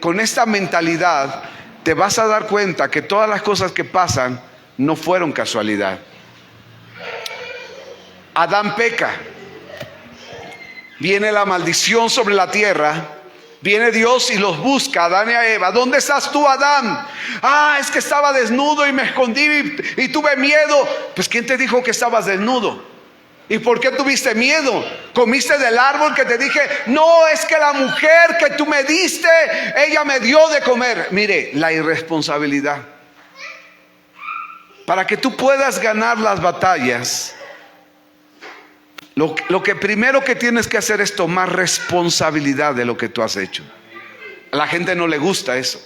con esta mentalidad, te vas a dar cuenta que todas las cosas que pasan no fueron casualidad. Adán peca, viene la maldición sobre la tierra, viene Dios y los busca, Adán y a Eva. ¿Dónde estás tú, Adán? Es que estaba desnudo y me escondí y tuve miedo. Pues ¿quién te dijo que estabas desnudo? ¿Y por qué tuviste miedo? ¿Comiste del árbol que te dije? No, es que la mujer que tú me diste, ella me dio de comer. Mire, la irresponsabilidad. Para que tú puedas ganar las batallas, lo que primero que tienes que hacer es tomar responsabilidad de lo que tú has hecho. A la gente no le gusta eso.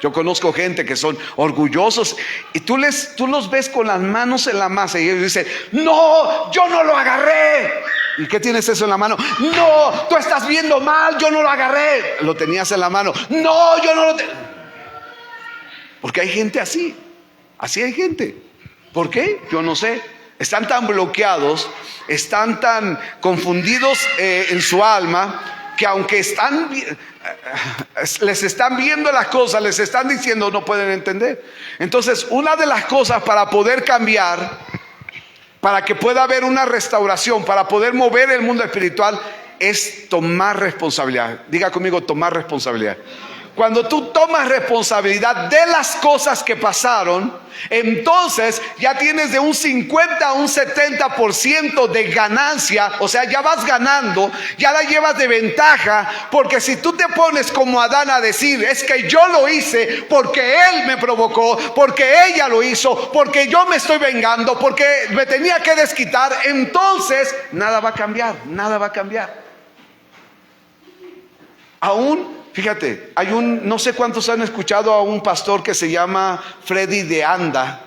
Yo conozco gente que son orgullosos y tú los ves con las manos en la masa y ellos dicen: no, yo no lo agarré. ¿Y qué tienes eso en la mano? No, tú estás viendo mal, yo no lo agarré. Lo tenías en la mano. No, yo no lo tengo. Porque hay gente así. Así hay gente. ¿Por qué? Yo no sé. Están tan bloqueados, están tan confundidos en su alma, que aunque les están viendo las cosas, les están diciendo, no pueden entender. Entonces, una de las cosas para poder cambiar, para que pueda haber una restauración, para poder mover el mundo espiritual, es tomar responsabilidad. Diga conmigo: tomar responsabilidad. Cuando tú tomas responsabilidad de las cosas que pasaron, entonces ya tienes de un 50 a un 70% de ganancia. O sea, ya vas ganando, ya la llevas de ventaja. Porque si tú te pones como Adán a decir, es que yo lo hice porque él me provocó, porque ella lo hizo, porque yo me estoy vengando, porque me tenía que desquitar, entonces nada va a cambiar, nada va a cambiar. Aún, fíjate, no sé cuántos han escuchado a un pastor que se llama Freddy de Anda.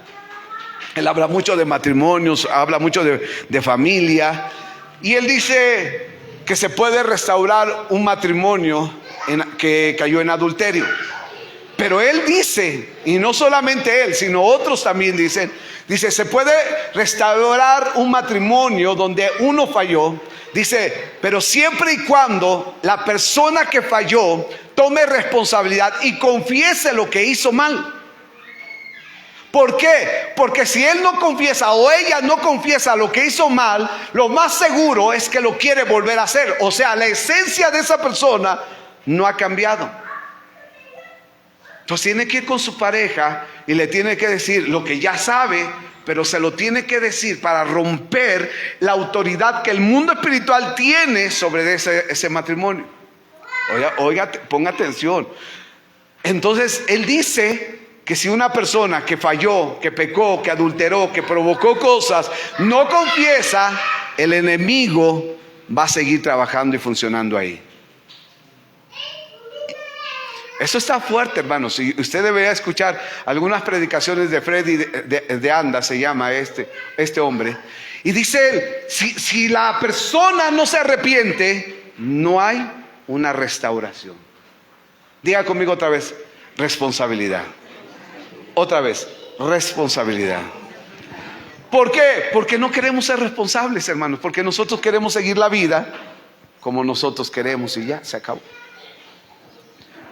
Él habla mucho de matrimonios, habla mucho de familia. Y él dice que se puede restaurar un matrimonio que cayó en adulterio. Pero él dice, y no solamente él, sino otros también dice, se puede restaurar un matrimonio donde uno falló. Dice, pero siempre y cuando la persona que falló tome responsabilidad y confiese lo que hizo mal. ¿Por qué? Porque si él no confiesa o ella no confiesa lo que hizo mal, lo más seguro es que lo quiere volver a hacer. O sea, la esencia de esa persona no ha cambiado. Entonces tiene que ir con su pareja y le tiene que decir lo que ya sabe, pero se lo tiene que decir para romper la autoridad que el mundo espiritual tiene sobre ese matrimonio. Oiga, ponga atención. Entonces él dice que si una persona que falló, que pecó, que adulteró, que provocó cosas, no confiesa, el enemigo va a seguir trabajando y funcionando ahí. Eso está fuerte, hermanos. Y usted debería escuchar algunas predicaciones de Freddy de Anda, se llama este hombre. Y dice él, si la persona no se arrepiente, no hay una restauración. Diga conmigo otra vez, responsabilidad. Otra vez, responsabilidad. ¿Por qué? Porque no queremos ser responsables, hermanos. Porque nosotros queremos seguir la vida como nosotros queremos y ya, se acabó.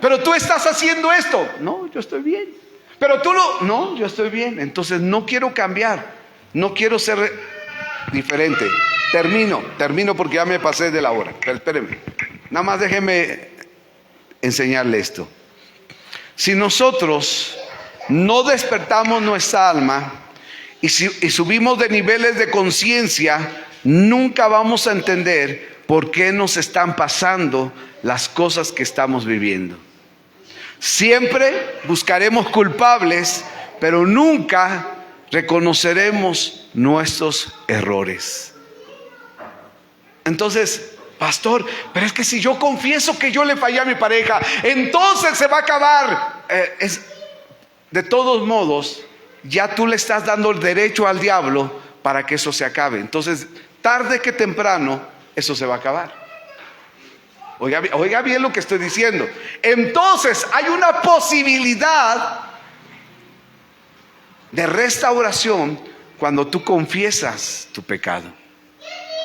Pero tú estás haciendo esto. No, yo estoy bien. Pero tú no, yo estoy bien. Entonces no quiero cambiar. No quiero ser diferente. Termino porque ya me pasé de la hora. Pero espérenme. Nada más déjenme enseñarle esto. Si nosotros no despertamos nuestra alma y subimos de niveles de conciencia, nunca vamos a entender por qué nos están pasando las cosas que estamos viviendo. Siempre buscaremos culpables, pero nunca reconoceremos nuestros errores. Entonces, pastor, pero es que si yo confieso que yo le fallé a mi pareja, entonces se va a acabar. De todos modos, ya tú le estás dando el derecho al diablo para que eso se acabe. Entonces, tarde que temprano, eso se va a acabar. Oiga bien lo que estoy diciendo. Entonces hay una posibilidad de restauración cuando tú confiesas tu pecado.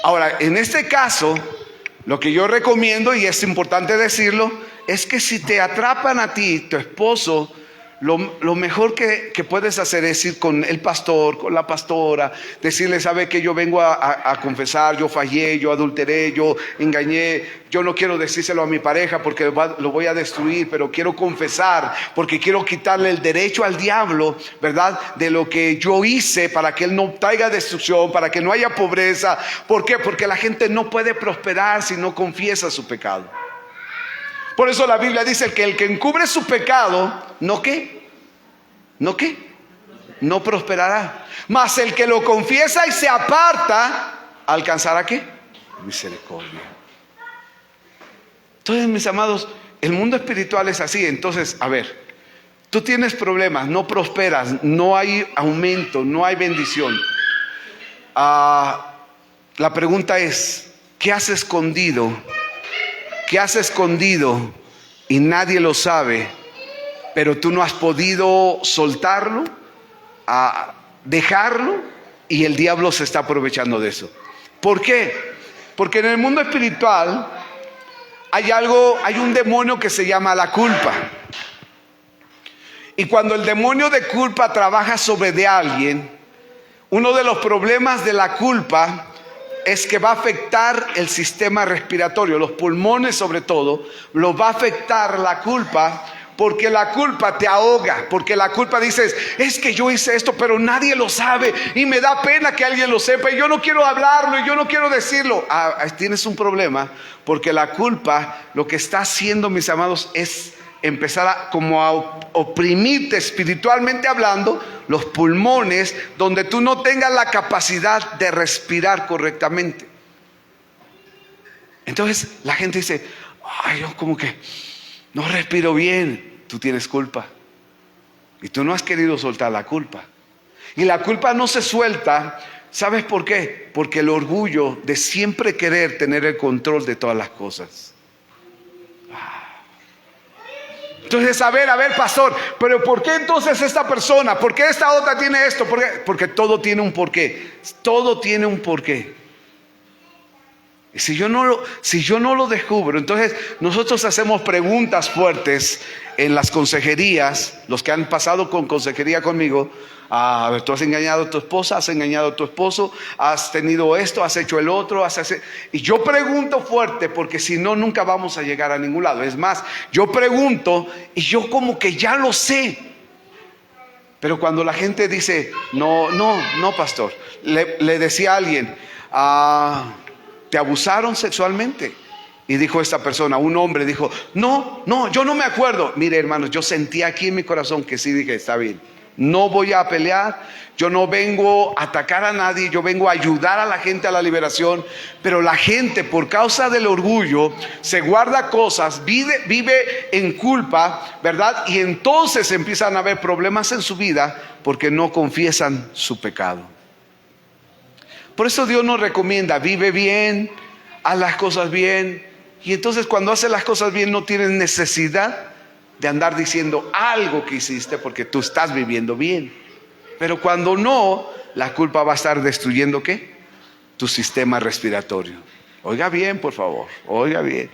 Ahora, en este caso, lo que yo recomiendo, y es importante decirlo, es que si te atrapan a ti, tu esposo, lo mejor que puedes hacer es ir con el pastor, con la pastora, decirle, sabe que yo vengo a confesar, yo fallé, yo adulteré, yo engañé, yo no quiero decírselo a mi pareja porque lo voy a destruir, pero quiero confesar porque quiero quitarle el derecho al diablo, ¿verdad? De lo que yo hice para que él no traiga destrucción, para que no haya pobreza. ¿Por qué? Porque la gente no puede prosperar si no confiesa su pecado. Por eso la Biblia dice que el que encubre su pecado, ¿no qué? No prosperará. Mas el que lo confiesa y se aparta, ¿alcanzará qué? Misericordia. Entonces, mis amados, el mundo espiritual es así. Entonces, a ver, tú tienes problemas, no prosperas, no hay aumento, no hay bendición. La pregunta es, ¿qué has escondido? ¿Qué has escondido y nadie lo sabe, pero tú no has podido soltarlo, dejarlo, y el diablo se está aprovechando de eso? ¿Por qué? Porque en el mundo espiritual hay un demonio que se llama la culpa. Y cuando el demonio de culpa trabaja sobre de alguien, uno de los problemas de la culpa es que va a afectar el sistema respiratorio, los pulmones sobre todo, los va a afectar la culpa, Porque la culpa te ahoga, porque la culpa dices, es que yo hice esto, pero nadie lo sabe y me da pena que alguien lo sepa y yo no quiero hablarlo y yo no quiero decirlo. Tienes un problema, porque la culpa lo que está haciendo, mis amados, es empezar a oprimirte espiritualmente hablando los pulmones, donde tú no tengas la capacidad de respirar correctamente. Entonces la gente dice, ay, yo como que no respiro bien. Tú tienes culpa y tú no has querido soltar la culpa, y la culpa no se suelta. ¿Sabes por qué? Porque el orgullo de siempre querer tener el control de todas las cosas. Entonces, a ver, pastor, pero ¿por qué entonces esta persona? ¿Por qué esta otra tiene esto? ¿Por qué? Porque todo tiene un porqué. Todo tiene un porqué. Y si yo no lo descubro, entonces nosotros hacemos preguntas fuertes en las consejerías. Los que han pasado con consejería conmigo, a ver, tú has engañado a tu esposa, has engañado a tu esposo, has tenido esto, has hecho el otro, y yo pregunto fuerte, porque si no, nunca vamos a llegar a ningún lado. Es más, yo pregunto y yo como que ya lo sé. Pero cuando la gente dice, no, pastor, le decía a alguien, ¿te abusaron sexualmente? Y dijo esta persona, un hombre, dijo, no, yo no me acuerdo. Mire, hermanos, yo sentí aquí en mi corazón que sí. Dije, está bien, no voy a pelear, yo no vengo a atacar a nadie, yo vengo a ayudar a la gente a la liberación. Pero la gente, por causa del orgullo, se guarda cosas, vive en culpa, ¿verdad? Y entonces empiezan a haber problemas en su vida porque no confiesan su pecado. Por eso Dios nos recomienda, vive bien, haz las cosas bien. Y entonces cuando haces las cosas bien no tienes necesidad de andar diciendo algo que hiciste, porque tú estás viviendo bien. Pero cuando no, la culpa va a estar destruyendo ¿qué? Tu sistema respiratorio. Oiga bien, por favor, oiga bien.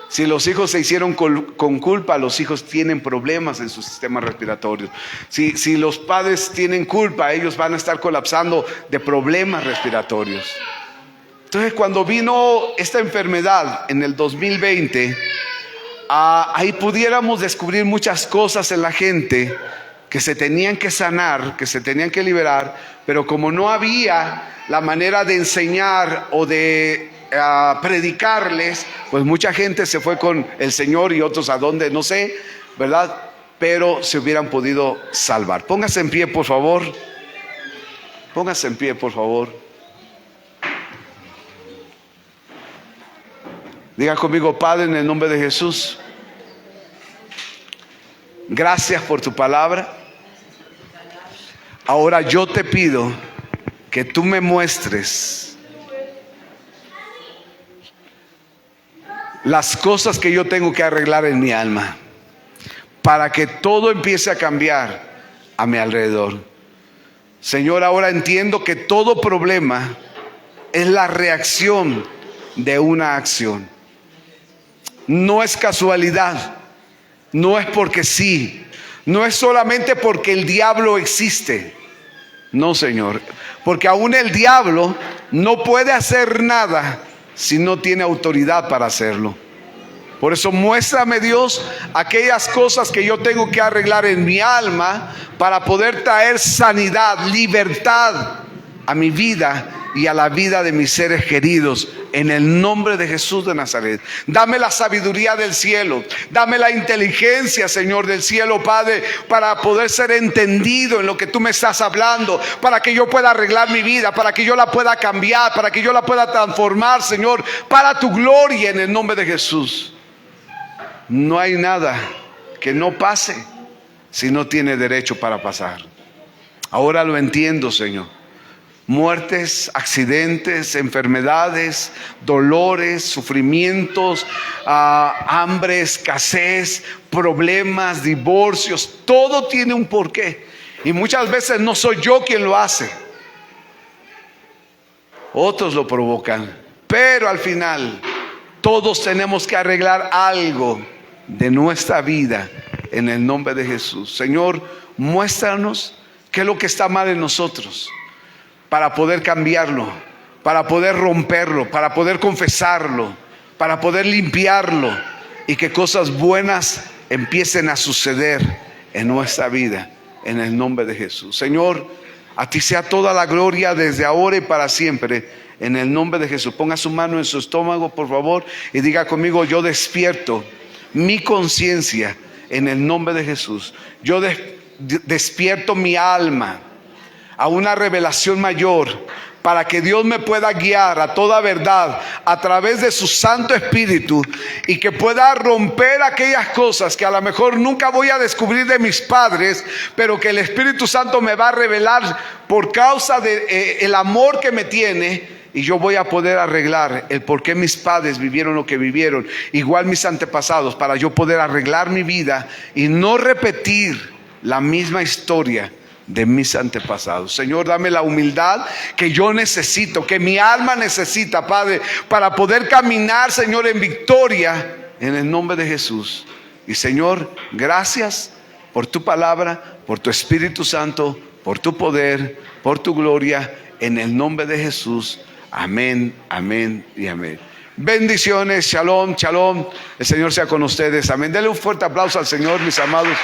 Si los hijos se hicieron con culpa, los hijos tienen problemas en su sistema respiratorio. Si los padres tienen culpa, ellos van a estar colapsando de problemas respiratorios. Entonces, cuando vino esta enfermedad en el 2020, ahí pudiéramos descubrir muchas cosas en la gente que se tenían que sanar, que se tenían que liberar, pero como no había la manera de enseñar o de predicarles, pues mucha gente se fue con el Señor y otros a dónde, no sé, ¿verdad? Pero se hubieran podido salvar. Póngase en pie, por favor. Póngase en pie, por favor. Diga conmigo, Padre, en el nombre de Jesús, gracias por tu palabra. Ahora yo te pido que tú me muestres las cosas que yo tengo que arreglar en mi alma, para que todo empiece a cambiar a mi alrededor. Señor, ahora entiendo que todo problema es la reacción de una acción. No es casualidad, no es porque sí, no es solamente porque el diablo existe. No, Señor, porque aún el diablo no puede hacer nada si no tiene autoridad para hacerlo. Por eso muéstrame, Dios, aquellas cosas que yo tengo que arreglar en mi alma para poder traer sanidad, libertad a mi vida y a la vida de mis seres queridos, en el nombre de Jesús de Nazaret. Dame la sabiduría del cielo, dame la inteligencia, Señor, del cielo, Padre, para poder ser entendido en lo que tú me estás hablando, para que yo pueda arreglar mi vida, para que yo la pueda cambiar, para que yo la pueda transformar, Señor, para tu gloria, en el nombre de Jesús. No hay nada que no pase si no tiene derecho para pasar. Ahora lo entiendo, Señor. Muertes, accidentes, enfermedades, dolores, sufrimientos, hambre, escasez, problemas, divorcios, todo tiene un porqué. Y muchas veces no soy yo quien lo hace, otros lo provocan. Pero al final todos tenemos que arreglar algo de nuestra vida en el nombre de Jesús. Señor, muéstranos qué es lo que está mal en nosotros, para poder cambiarlo, para poder romperlo, para poder confesarlo, para poder limpiarlo, y que cosas buenas empiecen a suceder en nuestra vida, en el nombre de Jesús. Señor, a ti sea toda la gloria desde ahora y para siempre, en el nombre de Jesús. Ponga su mano en su estómago, por favor, y diga conmigo: yo despierto mi conciencia en el nombre de Jesús. Yo despierto mi alma a una revelación mayor, para que Dios me pueda guiar a toda verdad a través de su Santo Espíritu, y que pueda romper aquellas cosas que a lo mejor nunca voy a descubrir de mis padres, pero que el Espíritu Santo me va a revelar por causa de el amor que me tiene. Y yo voy a poder arreglar el por qué mis padres vivieron lo que vivieron, igual mis antepasados, para yo poder arreglar mi vida y no repetir la misma historia de mis antepasados. Señor, dame la humildad que yo necesito, que mi alma necesita, Padre, para poder caminar, Señor, en victoria, en el nombre de Jesús. Y Señor, gracias por tu palabra, por tu Espíritu Santo, por tu poder, por tu gloria, en el nombre de Jesús. Amén, amén y amén. Bendiciones, shalom, shalom. El Señor sea con ustedes. Amén. Denle un fuerte aplauso al Señor, mis amados.